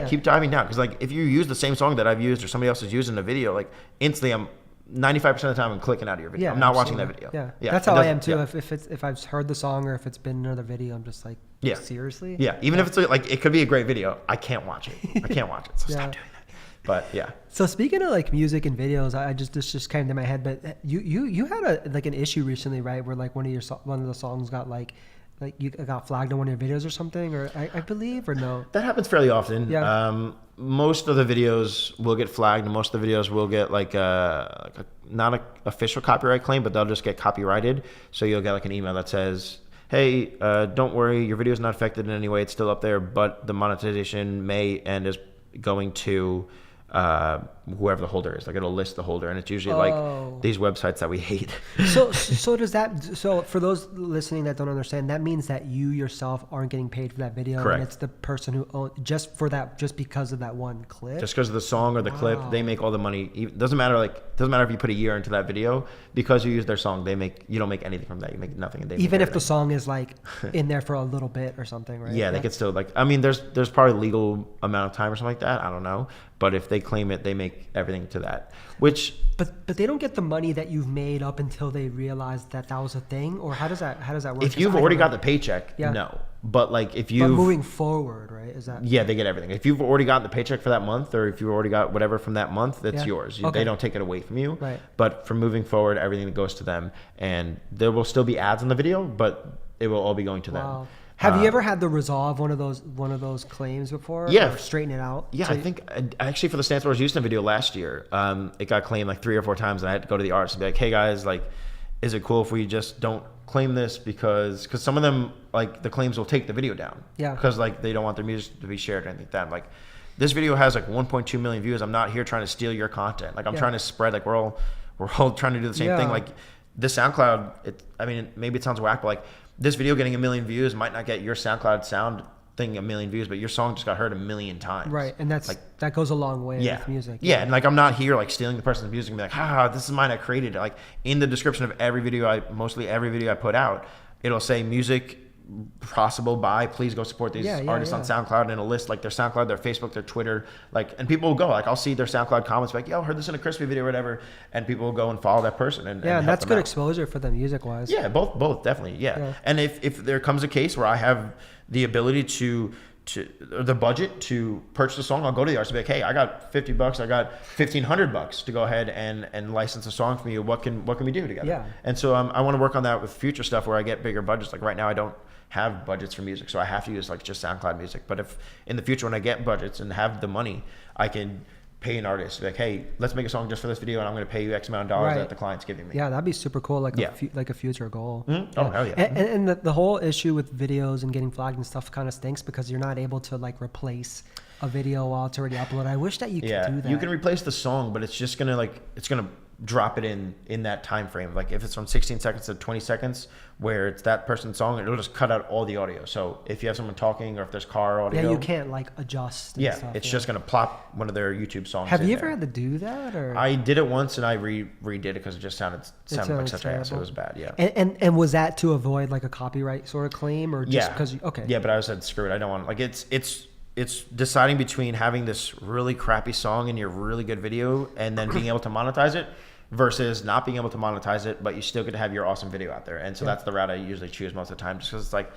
Keep diving down, because like if you use the same song that I've used or somebody else has used in a video, like instantly I'm 95% of the time I'm clicking out of your video. I'm not watching that video. That's how I am too. If I've heard the song or if it's been another video, I'm just like, seriously? Even if it's like it could be a great video, I can't watch it. So stop doing that. But So speaking of like music and videos, this just came to my head. But you had an issue recently, right? Where like one of the songs got like you got flagged on one of your videos or something, or I believe, or no? That happens fairly often. Most of the videos will get flagged, and most of the videos will get like not an official copyright claim, but they'll just get copyrighted. So you'll get like an email that says, hey, don't worry, your video is not affected in any way. It's still up there, but the monetization may end is going to whoever the holder is. Like it'll list the holder, and it's usually like these websites that we hate. So does that? So for those listening that don't understand, that means that you yourself aren't getting paid for that video. Correct. And it's the person who owns just because of that one clip. Just because of the song or the clip, they make all the money. Doesn't matter if you put a year into that video, because you use their song, you don't make anything from that. You make nothing. And even if the song is like in there for a little bit or something, right? Yeah, they could still there's probably legal amount of time or something like that. I don't know. But if they claim it, they make everything to that. But they don't get the money that you've made up until they realize that was a thing, or how does that work? If you've already got the paycheck, no. But like if you moving forward, right? Is that they get everything. If you've already gotten the paycheck for that month, or if you've already got whatever from that month, that's yours. They don't take it away from you. Right. But from moving forward, everything that goes to them, and there will still be ads in the video, but it will all be going to them. Have you ever had to resolve one of those claims before? Yeah. Or straighten it out? Yeah, I think actually for the Stance Wars Houston video last year, it got claimed like 3 or 4 times, and I had to go to the artist and be like, hey guys, like, is it cool if we just don't claim this, because some of them, like, the claims will take the video down. Yeah. Because like they don't want their music to be shared or anything like that. I'm like, this video has like 1.2 million views. I'm not here trying to steal your content. Like I'm trying to spread, like we're all trying to do the same thing. Like the SoundCloud, I mean, maybe it sounds whack, but like this video getting 1 million views might not get your SoundCloud sound thing 1 million views, but your song just got heard 1 million times. Right, and that's like that goes a long way with music. Yeah, and like I'm not here like stealing the person's music and be like, this is mine, I created it. Like in the description of every video, mostly every video I put out, it'll say music possible by, please go support these artists on SoundCloud, and it'll list like their SoundCloud, their Facebook, their Twitter, like, and people will go, like I'll see their SoundCloud comments like, yo, heard this in a Krispy video or whatever, and people will go and follow that person and and that's good exposure for them music wise. Yeah, both definitely. And if there comes a case where I have the ability to the budget to purchase a song, I'll go to the artist and be like, hey, I got $50, I got $1,500 to go ahead and license a song for you. What can we do together? Yeah. And so I want to work on that with future stuff where I get bigger budgets. Like right now I don't have budgets for music, so I have to use like just SoundCloud music. But if in the future when I get budgets and have the money, I can pay an artist like, hey, let's make a song just for this video, and I'm going to pay you X amount of dollars that the client's giving me. Yeah, that'd be super cool, like a future goal. Mm-hmm. Oh hell yeah. And the whole issue with videos and getting flagged and stuff kind of stinks because you're not able to like replace a video while it's already uploaded. I wish that you could do that. You can replace the song, but it's just gonna it's gonna drop it in that time frame. Like if it's from 16 seconds to 20 seconds where it's that person's song, it'll just cut out all the audio. So if you have someone talking or if there's car audio, you can't like adjust and stuff, it's just gonna plop one of their YouTube songs. Have you ever had to do that? Or I did it once and I redid it because it just sounded like such ass. It was bad. And was that to avoid like a copyright sort of claim or just because but I said screw it, I don't want like it's deciding between having this really crappy song in your really good video and then being able to monetize it versus not being able to monetize it, but you still get to have your awesome video out there. And so that's the route I usually choose most of the time, just because it's like,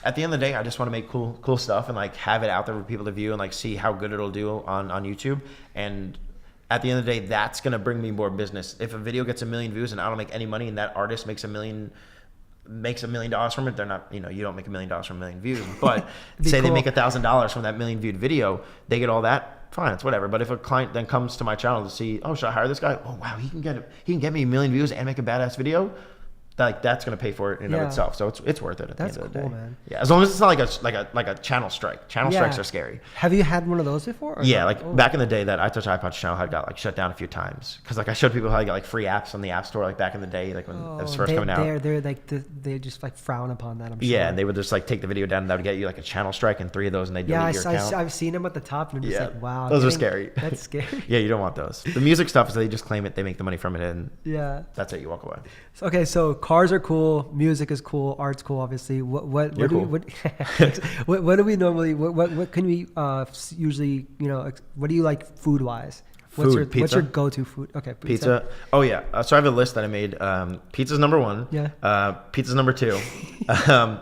at the end of the day, I just want to make cool stuff and like have it out there for people to view and like see how good it'll do on YouTube. And at the end of the day, that's going to bring me more business. If a video gets 1 million views and I don't make any money and that artist makes $1 million from it, they're not, you don't make $1 million from 1 million views, but say they make $1,000 from that 1 million viewed video, they get all that, fine, it's whatever. But if a client then comes to my channel to see, oh, should I hire this guy? Oh wow, he can get me 1 million views and make a badass video. Like that's gonna pay for it in of itself. So it's worth it at the end of the day. Man. Yeah, as long as it's not like a channel strike. Channel strikes are scary. Have you had one of those before? Back in the day, that iTouch channel had got like shut down a few times because like I showed people how to get like free apps on the App Store like back in the day, like when it was first coming out. They're like they just like frown upon that. I'm sure. Yeah, and they would just like take the video down and that would get you like a channel strike and 3 of those and they delete your account. I've seen them at the top and I'm just like, wow, those are scary. That's scary. Yeah, you don't want those. The music stuff is they just claim it, they make the money from it, and that's it. You walk away. Okay, so cars are cool. Music is cool, art's cool, obviously. What do we normally what can we usually what do you like food wise? What's your go-to food? Okay, pizza. Oh yeah, so I have a list that I made. Pizza's number 1. Yeah. Pizza's number 2.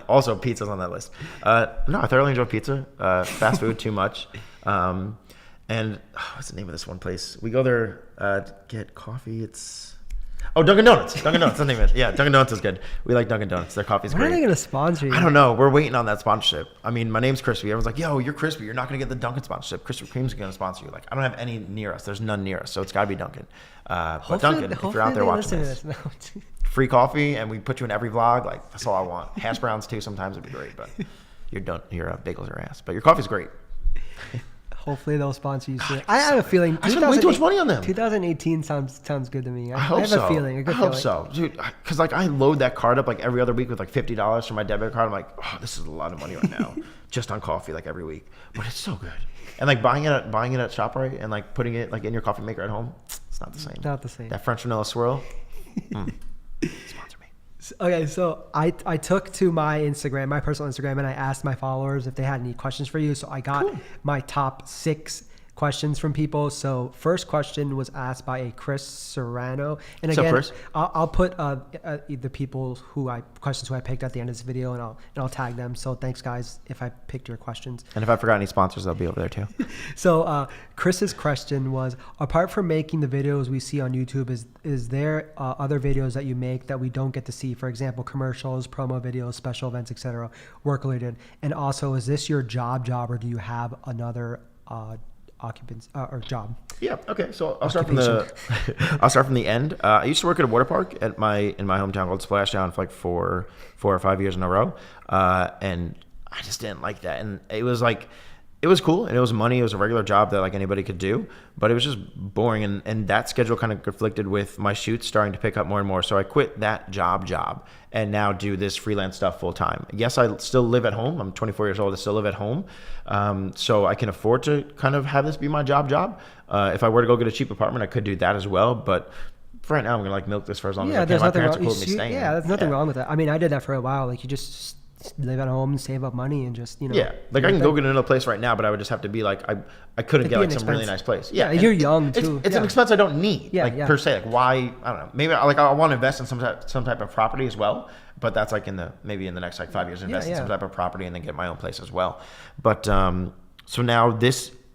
Also, pizza's on that list. No, I thoroughly enjoy pizza. Fast food too much. And what's the name of this one place? We go there to get coffee. Dunkin' Donuts. Dunkin' Donuts, that's the name of it. Yeah, Dunkin' Donuts is good. We like Dunkin' Donuts. Their coffee's great. When are they going to sponsor you? I don't know. We're waiting on that sponsorship. I mean, my name's Crispy. Everyone's like, yo, you're Crispy. You're not going to get the Dunkin' sponsorship. Krispy Kreme's going to sponsor you. Like, I don't have any near us. There's none near us. So it's got to be Dunkin'. But Dunkin', if you're out there watching this, free coffee, and we put you in every vlog. Like, that's all I want. Hash browns, too, sometimes would be great. But your bagels are ass. But your coffee's great. Hopefully they'll sponsor you soon. I have a feeling. I spent way too much money on them. 2018 sounds good to me. I hope have so. A feeling. I hope so, dude. Because like I load that card up like every other week with like $50 from my debit card. I'm like, oh, this is a lot of money right now, just on coffee like every week. But it's so good. And like buying it at ShopRite and like putting it like in your coffee maker at home, it's not the same. Not the same. That French vanilla swirl. Sponsor me. Okay, so I took to my Instagram, my personal Instagram, and I asked my followers if they had any questions for you. So I got my top 6 questions from people. So first question was asked by a Chris Serrano, and again, Chris? I'll put the people questions who I picked at the end of this video, and I'll tag them. So thanks guys if I picked your questions. And if I forgot any sponsors, they'll be over there too. So Chris's question was: apart from making the videos we see on YouTube, is there other videos that you make that we don't get to see? For example, commercials, promo videos, special events, etc. Work related. And also, is this your job, or do you have another occupants or job? Yeah. Okay. So I'll start from the end. I used to work at a water park in my hometown called Splashdown for like 4 or 5 years in a row, and I just didn't like that. And it was like it was cool and it was money. It was a regular job that like anybody could do, but it was just boring. And that schedule kind of conflicted with my shoots starting to pick up more and more. So I quit that job and now do this freelance stuff full time. Yes, I still live at home. I'm 24 years old. I still live at home. So I can afford to kind of have this be my job. If I were to go get a cheap apartment, I could do that as well. But for right now, I'm going to like milk this for as long as I can. My parents are cool with me staying. Yeah, there's nothing wrong with that. I mean, I did that for a while. Like you just live at home and save up money and just, you know. Yeah, like I can go get another place right now, but I would just have to be like, I couldn't get like some really nice place. Yeah, you're young too. It's an expense I don't need, per se. Like why, I don't know. Maybe I want to invest in some type of property as well, but that's like maybe in the next like 5 years, invest in some type of property and then get my own place as well. But so now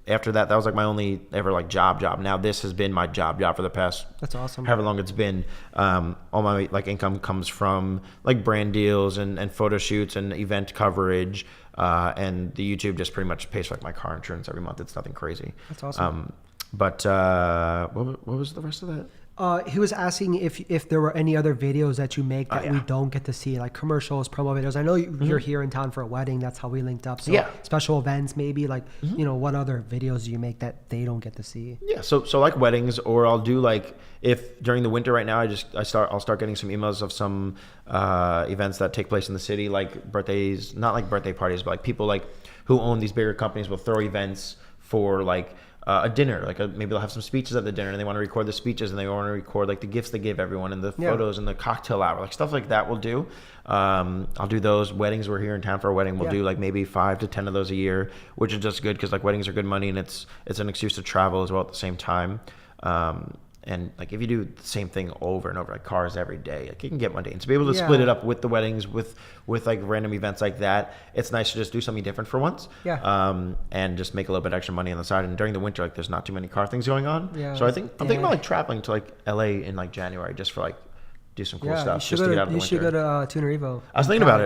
after that was like my only ever like job. Now this has been my job for the past, that's awesome, however long it's been. All my like income comes from like brand deals and photo shoots and event coverage, and the YouTube just pretty much pays for like my car insurance every month. It's nothing crazy. That's awesome. But what was the rest of that? He was asking if there were any other videos that you make that we don't get to see, like commercials, promo videos. I know you're here in town for a wedding. That's how we linked up. So special events, maybe like, you know, what other videos do you make that they don't get to see? Yeah. So like weddings, or I'll do like, if during the winter right now, I'll start getting some emails of some events that take place in the city, like birthdays, not like birthday parties, but like people like who own these bigger companies will throw events for like a dinner, like maybe they'll have some speeches at the dinner and they want to record the speeches and they want to record like the gifts they give everyone and the photos and the cocktail hour, like stuff like that we'll do. I'll do those. Weddings, we're here in town for a wedding. We'll do like maybe 5 to 10 of those a year, which is just good because like weddings are good money and it's an excuse to travel as well at the same time. And like if you do the same thing over and over, like cars every day, like you can get mundane. To be able to split it up with the weddings, with like random events like that, it's nice to just do something different for once. And just make a little bit extra money on the side. And during the winter, like there's not too many car things going on. So I'm thinking about like traveling to like LA in like January just for like do some cool stuff just to get out of the winter. You should go to Tuner Evo. I was thinking about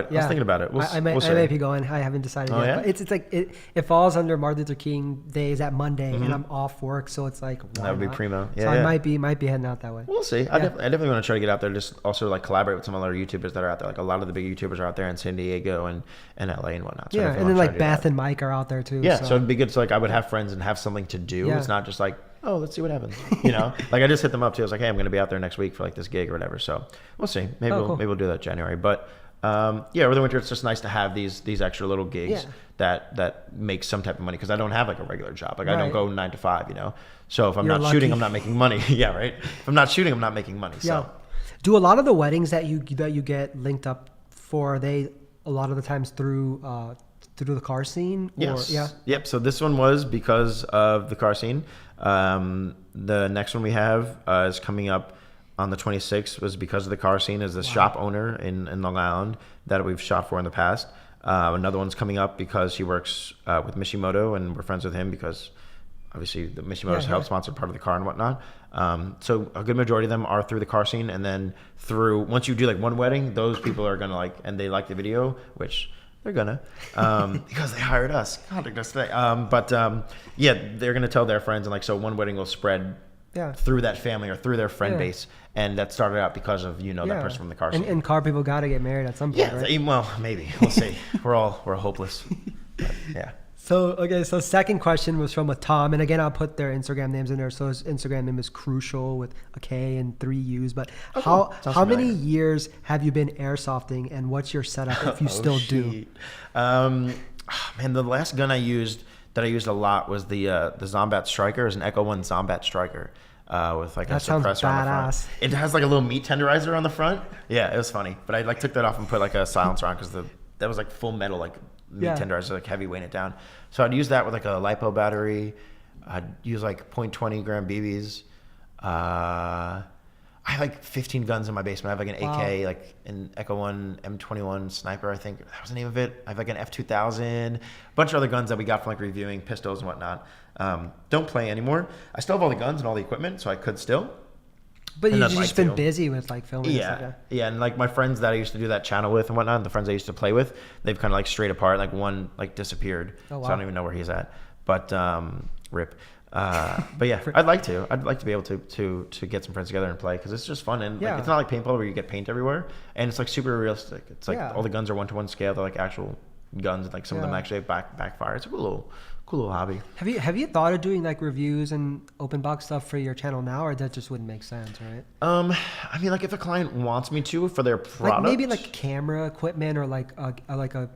it. I might be going. I haven't decided yet. But it's like it falls under Martin Luther King Day is that Monday, and I'm off work, so it's like that would be primo. So I might be heading out that way. We'll see. I definitely want to try to get out there. Just also like collaborate with some other YouTubers that are out there. Like a lot of the big YouTubers are out there in San Diego and LA and whatnot. So and then like Beth and Mike are out there too. Yeah, so it'd be good. So like I would have friends and have something to do. It's not just like, oh, let's see what happens. You know, like I just hit them up too. I was like, hey, I'm going to be out there next week for like this gig or whatever. So we'll see. Maybe we'll do that January. But over the winter, it's just nice to have these extra little gigs that make some type of money because I don't have like a regular job. Like I don't go 9 to 5. You know, so if I'm not shooting, I'm not making money. If I'm not shooting, I'm not making money. So do a lot of the weddings that you get linked up for? Are they a lot of the times through the car scene? Yes. Yep. So this one was because of the car scene. The next one we have is coming up on the 26th was because of the car scene, as the shop owner in Long Island that we've shot for in the past. Another one's coming up because he works with Mishimoto and we're friends with him because obviously the Mishimoto's help sponsor part of the car and whatnot. So a good majority of them are through the car scene, and then once you do like one wedding, those people are gonna like, and they like the video, which they're gonna, because they hired us. Contact us today. They're gonna tell their friends, and like so one wedding will spread through that family or through their friend base, and that started out because of that person from the car scene. And car people got to get married at some point. Right? Well, maybe we'll see. we're hopeless. But, So second question was from a Tom, and again I'll put their Instagram names in there. So his Instagram name is Crucial with a K and 3 U's. But how many years have you been airsofting, and what's your setup if you still do? Man, the last gun I used a lot was the Zombat Striker. It was an Echo 1 Zombat Striker with like a suppressor on the front. It has like a little meat tenderizer on the front. Yeah, it was funny, but I like took that off and put like a silencer on because that was like full metal like meat tenderizer, like heavy, weighing it down. So I'd use that with like a LiPo battery. I'd use like 0.20 gram BBs. I have like 15 guns in my basement. I have like an AK, like an Echo 1 M21 sniper, I think that was the name of it. I have like an F2000, a bunch of other guns that we got from like reviewing, pistols and whatnot. Don't play anymore. I still have all the guns and all the equipment, so I could still. But you've just been busy with like filming. Yeah, and like my friends that I used to do that channel with and whatnot, the friends I used to play with, they've kind of like strayed apart. Like one like disappeared, so I don't even know where he's at. But rip. But yeah, I'd like to be able to get some friends together and play because it's just fun, and like, it's not like paintball where you get paint everywhere, and it's like super realistic. It's like all the guns are 1-to-1 scale. They're like actual guns, and like some of them actually backfire. It's a cool little hobby. Have you thought of doing like reviews and open box stuff for your channel now, or that just wouldn't make sense, right? I mean, like if a client wants me to for their product, like maybe like camera equipment or like a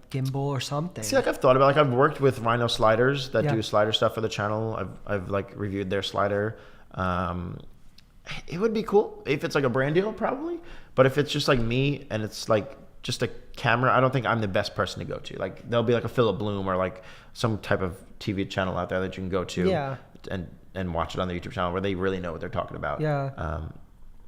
gimbal or something. See, like I've thought about, like I've worked with Rhino Sliders that do slider stuff for the channel. I've like reviewed their slider. It would be cool if it's like a brand deal, probably. But if it's just like me and it's like just a camera, I don't think I'm the best person to go to. Like there'll be like a Philip Bloom or like some type of TV channel out there that you can go to and watch it on the YouTube channel where they really know what they're talking about.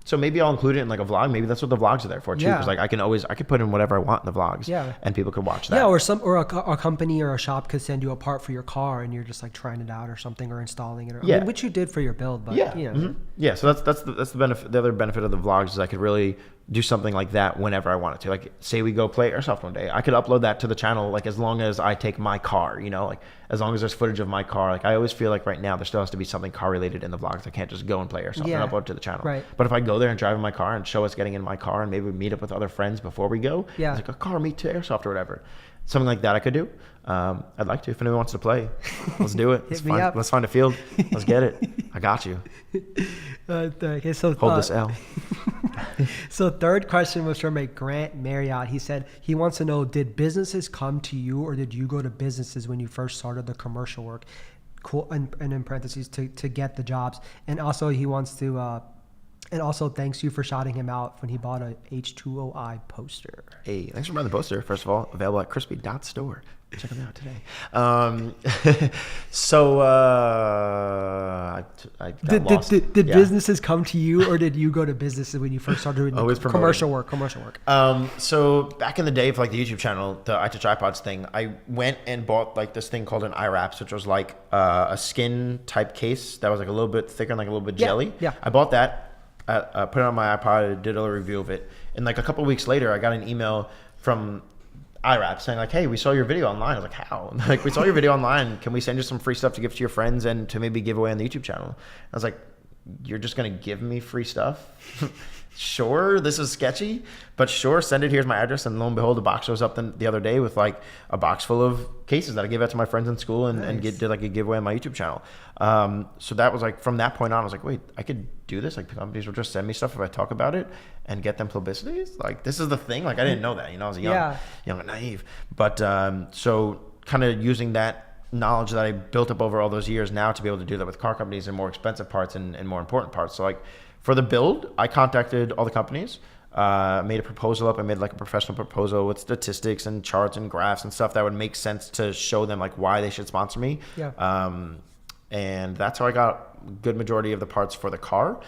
So maybe I'll include it in like a vlog. Maybe that's what the vlogs are there for too. Because like I could put in whatever I want in the vlogs. And people could watch that. Yeah, or a company or a shop could send you a part for your car and you're just like trying it out or something, or installing it. Or, I mean, which you did for your build, but So that's the benefit. The other benefit of the vlogs is I could really do something like that whenever I wanted to. Like say we go play airsoft one day, I could upload that to the channel, like as long as I take my car, like as long as there's footage of my car. Like I always feel like right now there still has to be something car related in the vlogs. I can't just go and play airsoft and upload it to the channel. But if I go there and drive in my car and show us getting in my car and maybe we meet up with other friends before we go, it's like a car meet to airsoft or whatever. Something like that I could do. I'd like to. If anyone wants to play, let's do it. Let's find a field. Let's get it. I got you. Okay, so hold this L. So third question was from a Grant Marriott. He said he wants to know, did businesses come to you or did you go to businesses when you first started the commercial work? Cool. And in parentheses, to get the jobs. And also he wants to, and also thanks you for shouting him out when he bought a H2OI poster. Hey, thanks for buying the poster. First of all, available at crispy.store. Check them out today. I got lost. Did businesses come to you or did you go to businesses when you first started doing commercial work? So back in the day for like the YouTube channel, the I Touch iPods thing, I went and bought like this thing called an iWraps, which was like a skin type case that was like a little bit thicker and like a little bit jelly. I bought that, put it on my iPod, did a little review of it. And like a couple of weeks later, I got an email from iWrap saying like, hey, we saw your video online. I was like, how? Like, we saw your video online. Can we send you some free stuff to give to your friends and to maybe give away on the YouTube channel? I was like, you're just going to give me free stuff? Sure, this is sketchy, but sure, send it. Here's my address. And lo and behold, the box shows up the other day with like a box full of cases that I gave out to my friends in school and did like a giveaway on my YouTube channel. So that was like, from that point on, I was like, wait, I could do this. Like companies will just send me stuff if I talk about it and get them publicity. Like this is the thing. Like I didn't know that, I was young and naive. But so kind of using that knowledge that I built up over all those years now to be able to do that with car companies and more expensive parts and more important parts. So like for the build, I contacted all the companies, made a proposal up. I made like a professional proposal with statistics and charts and graphs and stuff that would make sense to show them like why they should sponsor me. And that's how I got a good majority of the parts for the car.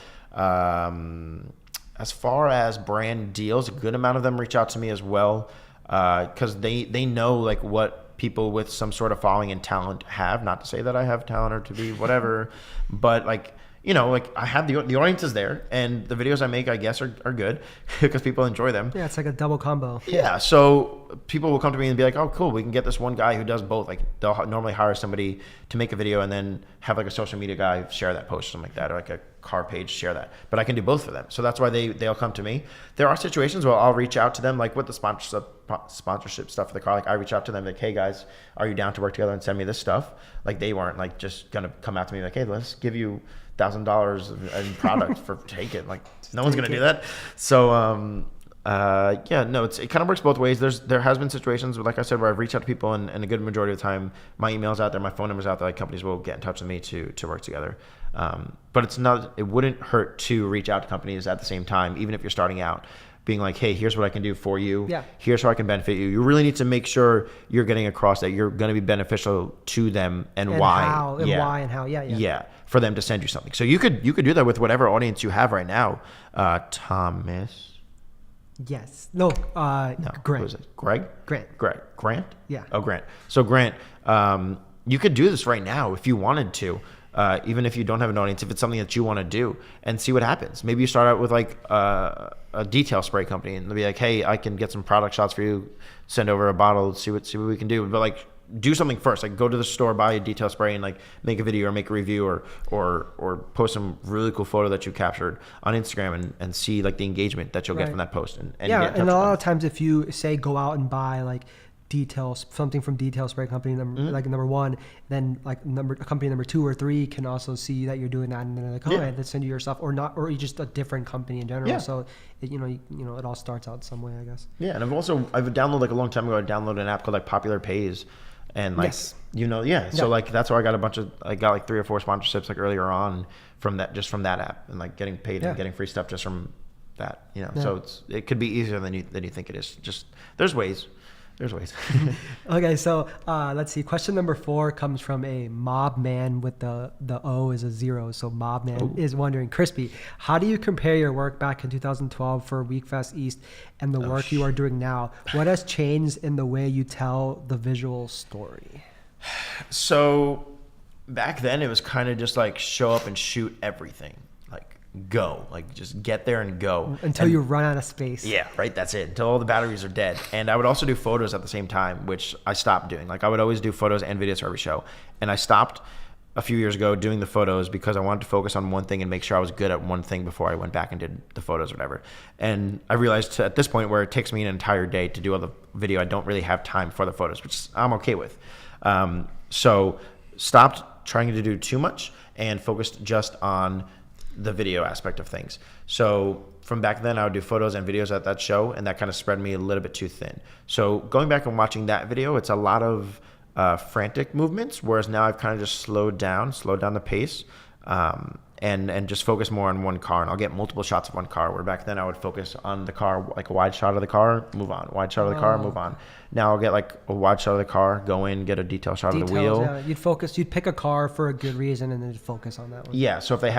As far as brand deals, a good amount of them reach out to me as well, because they know like what people with some sort of following and talent have. Not to say that I have talent or to be whatever, but like, like I have the audience is there, and the videos I make, I guess, are good because people enjoy them. Yeah, it's like a double combo. Yeah, so people will come to me and be like, oh, cool, we can get this one guy who does both. Like they'll normally hire somebody to make a video and then have like a social media guy share that post or something like that, or like a car page share that. But I can do both for them. So that's why they'll come to me. There are situations where I'll reach out to them, like with the sponsorship stuff for the car. Like I reach out to them like, hey guys, are you down to work together and send me this stuff? Like they weren't like just gonna come out to me like, hey, let's give you $1,000 in product for take it. Like no one's gonna do that. So it kind of works both ways. There has been situations, like I said, where I've reached out to people and a good majority of the time my email's out there, my phone number's out there, like companies will get in touch with me to work together. But it wouldn't hurt to reach out to companies at the same time, even if you're starting out, being like, hey, here's what I can do for you. Here's how I can benefit you. You really need to make sure you're getting across that you're going to be beneficial to them and why. Why and how. Yeah. For them to send you something. So you could do that with whatever audience you have right now. Thomas. Yes. No. Grant. Who is it? Greg? Grant? Yeah. Oh, Grant. So Grant, you could do this right now if you wanted to. Even if you don't have an audience, if it's something that you want to do, and see what happens. Maybe you start out with like a detail spray company and they'll be like, hey, I can get some product shots for you, send over a bottle, see what we can do. But like do something first, like go to the store, buy a detail spray and like make a video or make a review or post some really cool photo that you captured on Instagram and see like the engagement that you'll get from that post. And a lot of times if you say go out and buy like something from detail spray company number one, then like company number 2 or 3 can also see that you're doing that, and then they're like, oh, yeah, let's send you your stuff, or not, or you just a different company in general. So it, you know, it all starts out some way, I guess. Yeah, and I've downloaded like a long time ago. I downloaded an app called like Popular Pays, and like so like that's where I got like 3 or 4 sponsorships like earlier on from that app, and like getting paid and getting free stuff just from that, you know. So it could be easier than you think it is. Just there's ways. Okay, so let's see. Question number 4 comes from a Mob Man with the O is a 0. So Mob Man is wondering, Krispy, how do you compare your work back in 2012 for WeekFest East and the work you are doing now? What has changed in the way you tell the visual story? So back then it was kind of just like show up and shoot everything. Go, like just get there and go until you run out of space. Yeah, right. That's it. Until all the batteries are dead. And I would also do photos at the same time, which I stopped doing. Like I would always do photos and videos for every show, and I stopped a few years ago doing the photos because I wanted to focus on one thing and make sure I was good at one thing before I went back and did the photos or whatever. And I realized at this point where it takes me an entire day to do all the video, I don't really have time for the photos, which I'm okay with. So stopped trying to do too much and focused just on the video aspect of things. So from back then I would do photos and videos at that show, and that kind of spread me a little bit too thin. So going back and watching that video, it's a lot of frantic movements, whereas now I've kind of just slowed down the pace, and just focus more on one car, and I'll get multiple shots of one car, where back then I would focus on the car, like a wide shot of the car, move on, wide shot of the car, move on. Now I'll get like a wide shot of the car, go in, get a detail shot of the wheel. Yeah. You'd pick a car for a good reason and then focus on that one. Yeah, so if they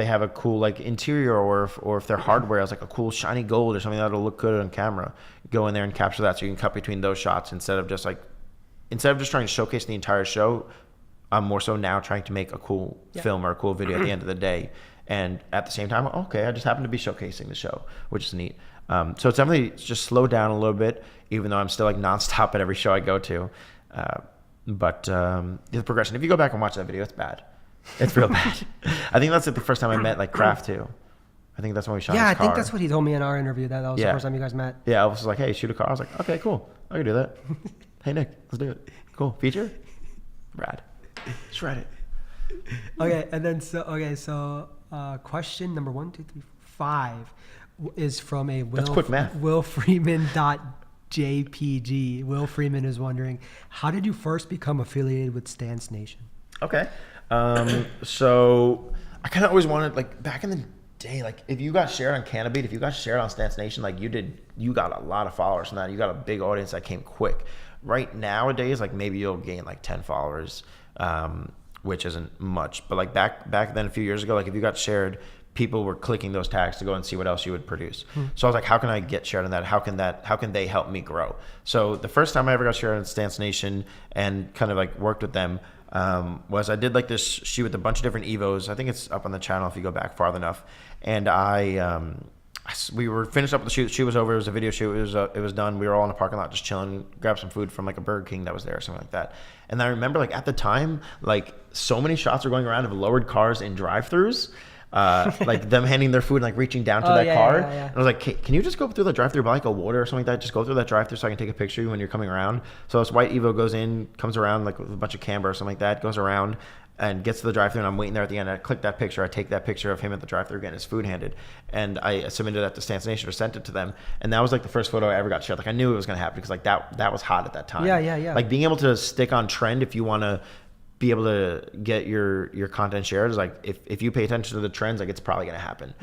have a cool like interior, or if their hardware is like a cool shiny gold or something that'll look good on camera, go in there and capture that, so you can cut between those shots instead of just trying to showcase the entire show. I'm more so now trying to make a cool film or a cool video at the end of the day, and at the same time, okay, I just happen to be showcasing the show, which is neat. So it's definitely just slowed down a little bit, even though I'm still like nonstop at every show I go to. But the progression, if you go back and watch that video, it's bad. It's real bad. I think that's like the first time I met like Kraft too. I think that's when we shot his car. I think that's what he told me in our interview, that was the first time you guys met. Yeah, I was like, hey, shoot a car. I was like, okay, cool. I can do that. Hey, Nick, let's do it. Cool. Feature? Rad. Shred it. Okay, and then so question number 1, 2, 3, 5 is from a That's quick math. Will Freeman .jpg. Will Freeman is wondering, how did you first become affiliated with Stance Nation? Okay. So I kind of always wanted, like back in the day, like if you got shared on Canopy, if you got shared on Stance Nation, like you got a lot of followers from that. You got a big audience that came quick. Right nowadays, like maybe you'll gain like 10 followers, which isn't much. But like back then, a few years ago, like if you got shared, people were clicking those tags to go and see what else you would produce. So I was like, how can I get shared on that? How can they help me grow? So the first time I ever got shared on Stance Nation and kind of like worked with them, was I did like this shoot with a bunch of different Evos. I think it's up on the channel if you go back far enough. And we were finished up with the shoot. The shoot was over. It was a video shoot. It was done. We were all in the parking lot just chilling, grabbed some food from like a Burger King that was there or something like that. And I remember like at the time, like so many shots were going around of lowered cars in drive-thrus. Like them handing their food and like reaching down to that car. And I was like, can you just go through the drive-thru, buy like a water or something like that? Just go through that drive-thru so I can take a picture of you when you're coming around. So this white Evo goes in, comes around like with a bunch of camber or something like that, goes around and gets to the drive-thru, and I'm waiting there at the end. I click that picture. I take that picture of him at the drive-thru getting his food handed, and I submitted that to Stance Nation or sent it to them. And that was like the first photo I ever got shared. Like I knew it was going to happen because like that was hot at that time. Yeah. Like being able to stick on trend if you want to be able to get your content shared is like if you pay attention to the trends, like it's probably going to happen.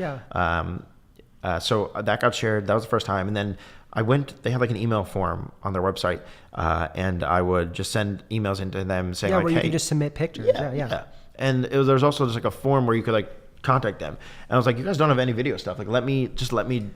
So that got shared. That was the first time. And then they had like an email form on their website, and I would just send emails into them saying like, where you hey, can just submit pictures. Yeah. And there's also just like a form where you could like contact them. And I was like, you guys don't have any video stuff. Like let me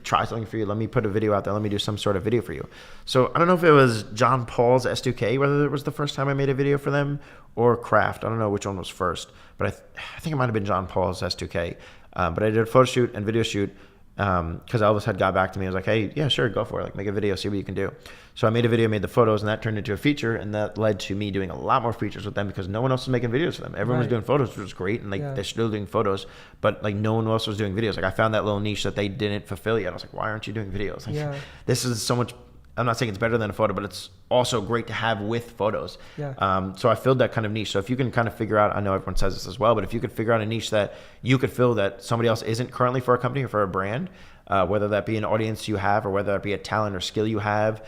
try something for you. Let me put a video out there. Let me do some sort of video for you. So I don't know if it was John Paul's S2K, whether it was the first time I made a video for them, or Kraft. I don't know which one was first, but I think it might have been John Paul's S2K. But I did a photo shoot and video shoot because Elvis had got back to me. I was like, hey, yeah, sure, go for it. Like make a video, see what you can do. So I made a video, made the photos, and that turned into a feature, and that led to me doing a lot more features with them because no one else was making videos for them. Everyone was doing photos, which was great, and like they're still doing photos, but like no one else was doing videos. Like I found that little niche that they didn't fulfill yet. I was like, why aren't you doing videos? Like this is so much I'm not saying it's better than a photo, but it's also great to have with photos. Yeah. So I filled that kind of niche. So if you can kind of figure out, I know everyone says this as well, but if you could figure out a niche that you could fill that somebody else isn't currently for a company or for a brand, whether that be an audience you have or whether that be a talent or skill you have,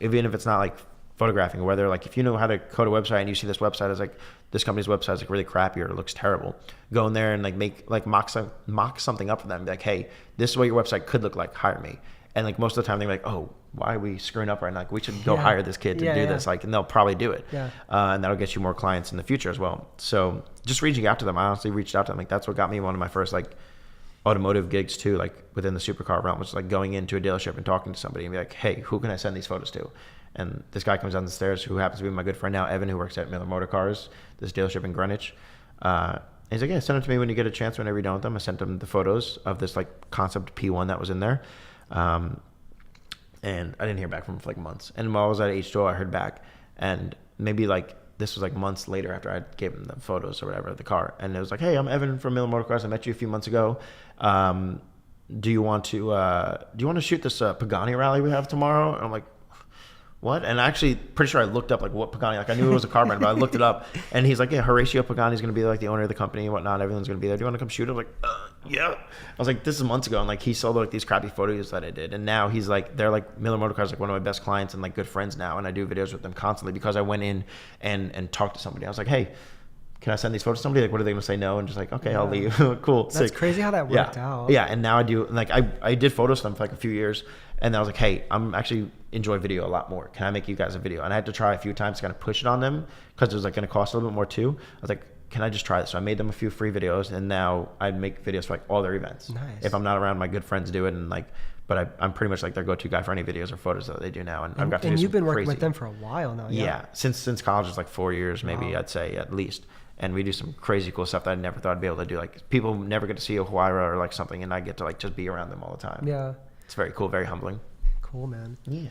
even if it's not like photographing, or whether like if you know how to code a website and you see this website as like this company's website is like really crappy or it looks terrible, go in there and like mock something up for them, be like, hey, this is what your website could look like, hire me. And like most of the time they're like, oh, why are we screwing up right now? Like we should go hire this kid to do this. Like, and they'll probably do it. Yeah. And that'll get you more clients in the future as well. So just reaching out to them, I honestly reached out to them. Like that's what got me one of my first like automotive gigs too, like within the supercar realm, which is like going into a dealership and talking to somebody and be like, hey, who can I send these photos to? And this guy comes down the stairs who happens to be my good friend now, Evan, who works at Miller Motor Cars, this dealership in Greenwich. And he's like, yeah, send them to me when you get a chance, whenever you're done with them. I sent him the photos of this like concept P1 that was in there. And I didn't hear back from him for like months. And while I was at H2O, I heard back. And maybe like this was like months later after I gave him the photos or whatever of the car. And it was like, hey, I'm Evan from Miller Motor Cars. I met you a few months ago. Do you want to shoot this Pagani rally we have tomorrow? And I'm like, what? And actually pretty sure I looked up like what Pagani, like I knew it was a car brand, but I looked it up and he's like, yeah, Horatio Pagani is going to be like the owner of the company and whatnot. Everyone's going to be there. Do you want to come shoot? I'm like, yeah. I was like, this is months ago. And like, he saw like these crappy photos that I did. And now he's like, they're like Miller Motor Cars, like one of my best clients and like good friends now. And I do videos with them constantly because I went in and talked to somebody. I was like, hey, can I send these photos to somebody? Like, what are they going to say no? And just like, okay, I'll leave. Cool. That's sick. crazy how that worked out. Yeah. And now I do, like, I did photos for them for like a few years. And I was like, hey, I'm actually enjoy video a lot more. Can I make you guys a video? And I had to try a few times to kind of push it on them because it was like going to cost a little bit more too. I was like, can I just try this? So I made them a few free videos and now I make videos for like all their events. Nice. If I'm not around, my good friends do it. And like, but I'm pretty much like their go-to guy for any videos or photos that they do now. And I've got to do And you've been working crazy. with them for a while now. Yeah. Since college is like 4 years, maybe. Wow. I'd say at least. And we do some crazy cool stuff that I never thought I'd be able to do. Like people never get to see a Huayra or like something, and I get to like just be around them all the time. Yeah. It's very cool, very humbling. Cool, man. Yeah.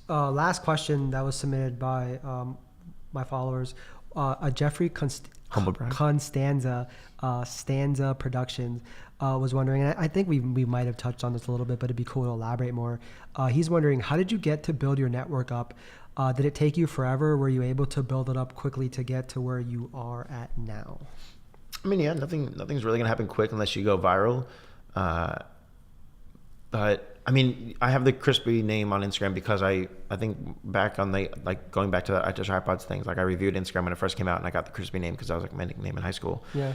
Last question that was submitted by my followers. Jeffrey Constanza, Stanza Productions, was wondering, and I think we might have touched on this a little bit, but it'd be cool to elaborate more. He's wondering, how did you get to build your network up? Did it take you forever? Were you able to build it up quickly to get to where you are at now? I mean, yeah, nothing's really gonna happen quick unless you go viral. But I mean, I have the Krispy name on Instagram because I think back on the, like going back to the I Touch iPods things, like I reviewed Instagram when it first came out and I got the Krispy name because that was like my nickname in high school. Yeah.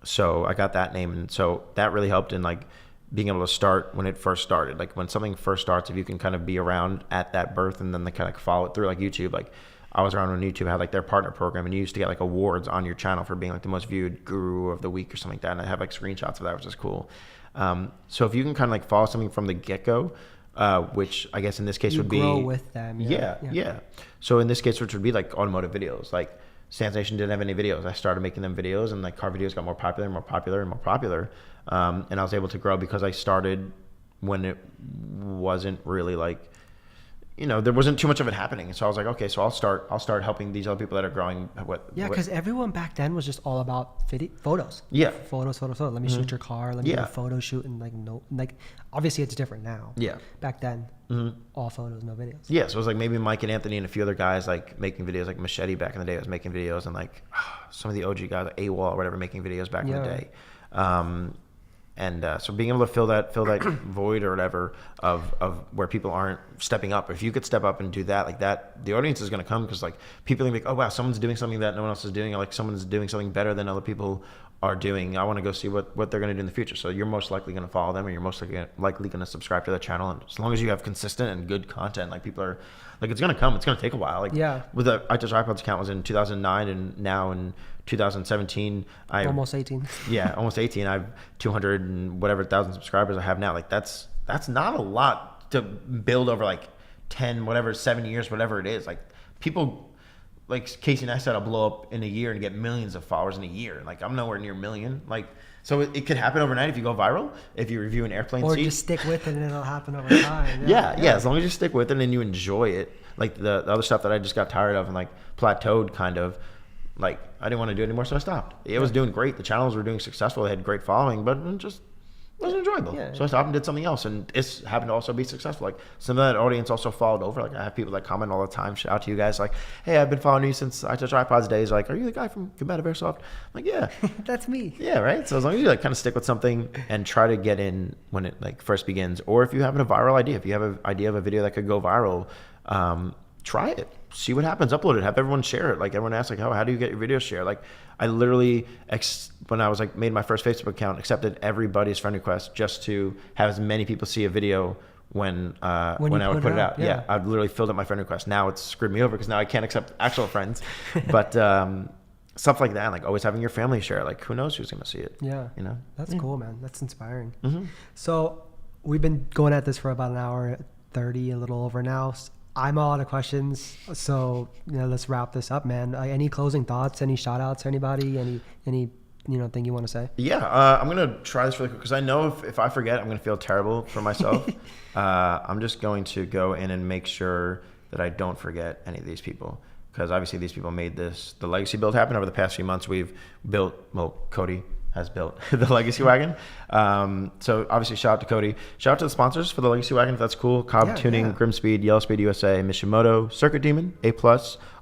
So I got that name, and so that really helped in like being able to start when it first started. Like when something first starts, if you can kind of be around at that birth and then they kind of follow it through, like YouTube. Like I was around when YouTube had like their partner program, and you used to get like awards on your channel for being like the most viewed guru of the week or something like that. And I have like screenshots of that, which is cool. So if you can kind of like follow something from the get-go, which I guess in this case you would be grow with them. Yeah. So in this case, which would be like automotive videos, like Stance Nation didn't have any videos. I started making them videos, and like car videos got more popular and more popular and more popular. And I was able to grow because I started when it wasn't really like, you know, there wasn't too much of it happening. So I was like, okay, so I'll start helping these other people that are growing. Because everyone back then was just all about photos. Yeah. Photos. Let me shoot your car. Let me do a photo shoot. And like obviously it's different now. Yeah. Back then, all photos, no videos. Yeah. So it was like maybe Mike and Anthony and a few other guys like making videos, like Machete back in the day was making videos, and like some of the OG guys, like AWOL or whatever, making videos back in the day. So being able to fill that void or whatever of where people aren't stepping up. If you could step up and do that, like that, the audience is going to come because like people are like, oh wow, someone's doing something that no one else is doing, or like someone's doing something better than other people are doing. I want to go see what they're going to do in the future. So you're most likely going to follow them, or you're most likely going to subscribe to their channel. And as long as you have consistent and good content, like people are like, it's going to come. It's going to take a while. Like with the I Touch iPods account was in 2009, and now in 2017, almost 18. Yeah, almost 18. I have 200 and whatever thousand subscribers I have now. Like that's not a lot to build over like 7 years, whatever it is. Like people, like Casey and I said, I'll blow up in a year and get millions of followers in a year. Like I'm nowhere near a million. Like so it could happen overnight if you go viral, if you review an airplane seat. Or just stick with it and it'll happen over time. Yeah. As long as you stick with it and you enjoy it. Like the other stuff that I just got tired of and like plateaued kind of. Like I didn't want to do it anymore, so I stopped. It was doing great. The channels were doing successful. They had great following, but just it wasn't enjoyable. Yeah. So I stopped and did something else, and it's happened to also be successful. Like some of that audience also followed over. Like I have people that comment all the time. Shout out to you guys. Like, hey, I've been following you since I Touch iPods days. Like, are you the guy from Combative Airsoft? I'm like, yeah, That's me. yeah, right. So as long as you like kind of stick with something and try to get in when it like first begins, or if you have a viral idea, if you have an idea of a video that could go viral, try it. See what happens. Upload it. Have everyone share it. Like everyone asks, like, how do you get your videos shared? Like I literally, when I was like made my first Facebook account, accepted everybody's friend request just to have as many people see a video when I would put it out. Yeah, I literally filled up my friend request. Now it's screwed me over because now I can't accept actual friends. But stuff like that, like always having your family share. Like who knows who's gonna see it? Yeah, you know. That's cool, man. That's inspiring. Mm-hmm. So we've been going at this for about an hour 30, a little over now. I'm all out of questions, so let's wrap this up, man. Any closing thoughts? Any shout outs? Anybody? Any thing you want to say? Yeah, I'm gonna try this really quick because I know if I forget, I'm gonna feel terrible for myself. I'm just going to go in and make sure that I don't forget any of these people, because obviously these people made the legacy build happen over the past few months. We've built, Cody has built the Legacy Wagon. So obviously shout out to Cody. Shout out to the sponsors for the Legacy Wagon, if that's cool. Cobb Tuning, Grim Speed, Yellow Speed USA, Mishimoto, Circuit Demon, A+,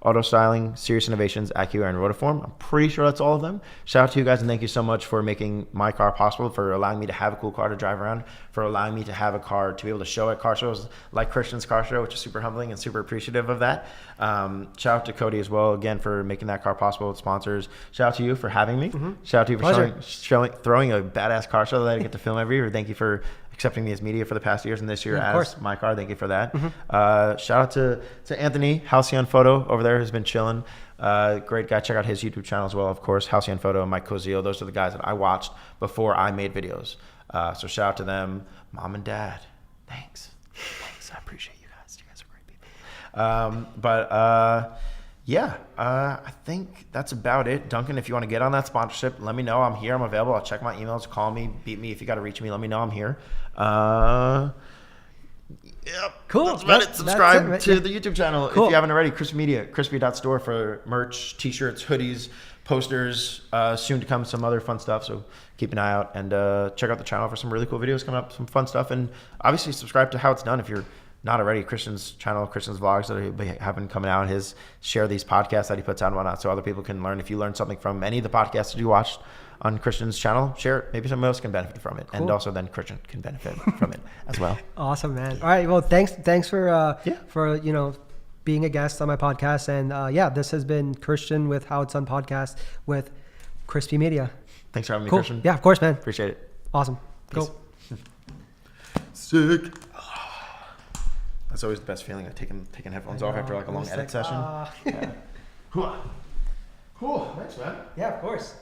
Auto Styling, Serious Innovations, AccuAir, and Rotiform. I'm pretty sure that's all of them. Shout out to you guys, and thank you so much for making my car possible, for allowing me to have a cool car to drive around, for allowing me to have a car to be able to show at car shows like Christian's car show, which is super humbling and super appreciative of that. Shout out to Cody as well, again, for making that car possible with sponsors. Shout out to you for having me. Mm-hmm. Shout out to you for throwing a badass car show that I get to film every year. Thank you for accepting me as media for the past years, and this year as my car. Thank you for that. Mm-hmm. Shout out to Anthony, Halcyon Photo over there, who's been chilling. Great guy. Check out his YouTube channel as well, of course. Halcyon Photo and Mike Cozio. Those are the guys that I watched before I made videos. So shout out to them. Mom and Dad, thanks. I appreciate you guys. You guys are great people. I think that's about it. Duncan, if you want to get on that sponsorship, let me know. I'm here. I'm available. I'll check my emails. Call me. Beat me. If you got to reach me, let me know. I'm here. Cool. That's about it. Subscribe to the YouTube channel if you haven't already. Krispy Media, crispy.store for merch, t-shirts, hoodies, posters, soon to come some other fun stuff. So keep an eye out and check out the channel for some really cool videos coming up, some fun stuff. And obviously subscribe to How It's Done if you're not already. Christian's channel, Christian's vlogs that have been coming out, share these podcasts that he puts out and whatnot, so other people can learn. If you learn something from any of the podcasts that you watched on Christian's channel, share it. Maybe someone else can benefit from it. Cool. And also then Christian can benefit from it as well. Awesome, man. All right. Well, thanks for being a guest on my podcast. And this has been Christian with How It's Done podcast with Krispy Media. Thanks for having me, Christian. Yeah, of course, man. Appreciate it. Awesome. Peace. Go. Sick. That's always the best feeling, like taking headphones off after like a long edit session. Yeah. Cool. Thanks, man. Yeah, of course.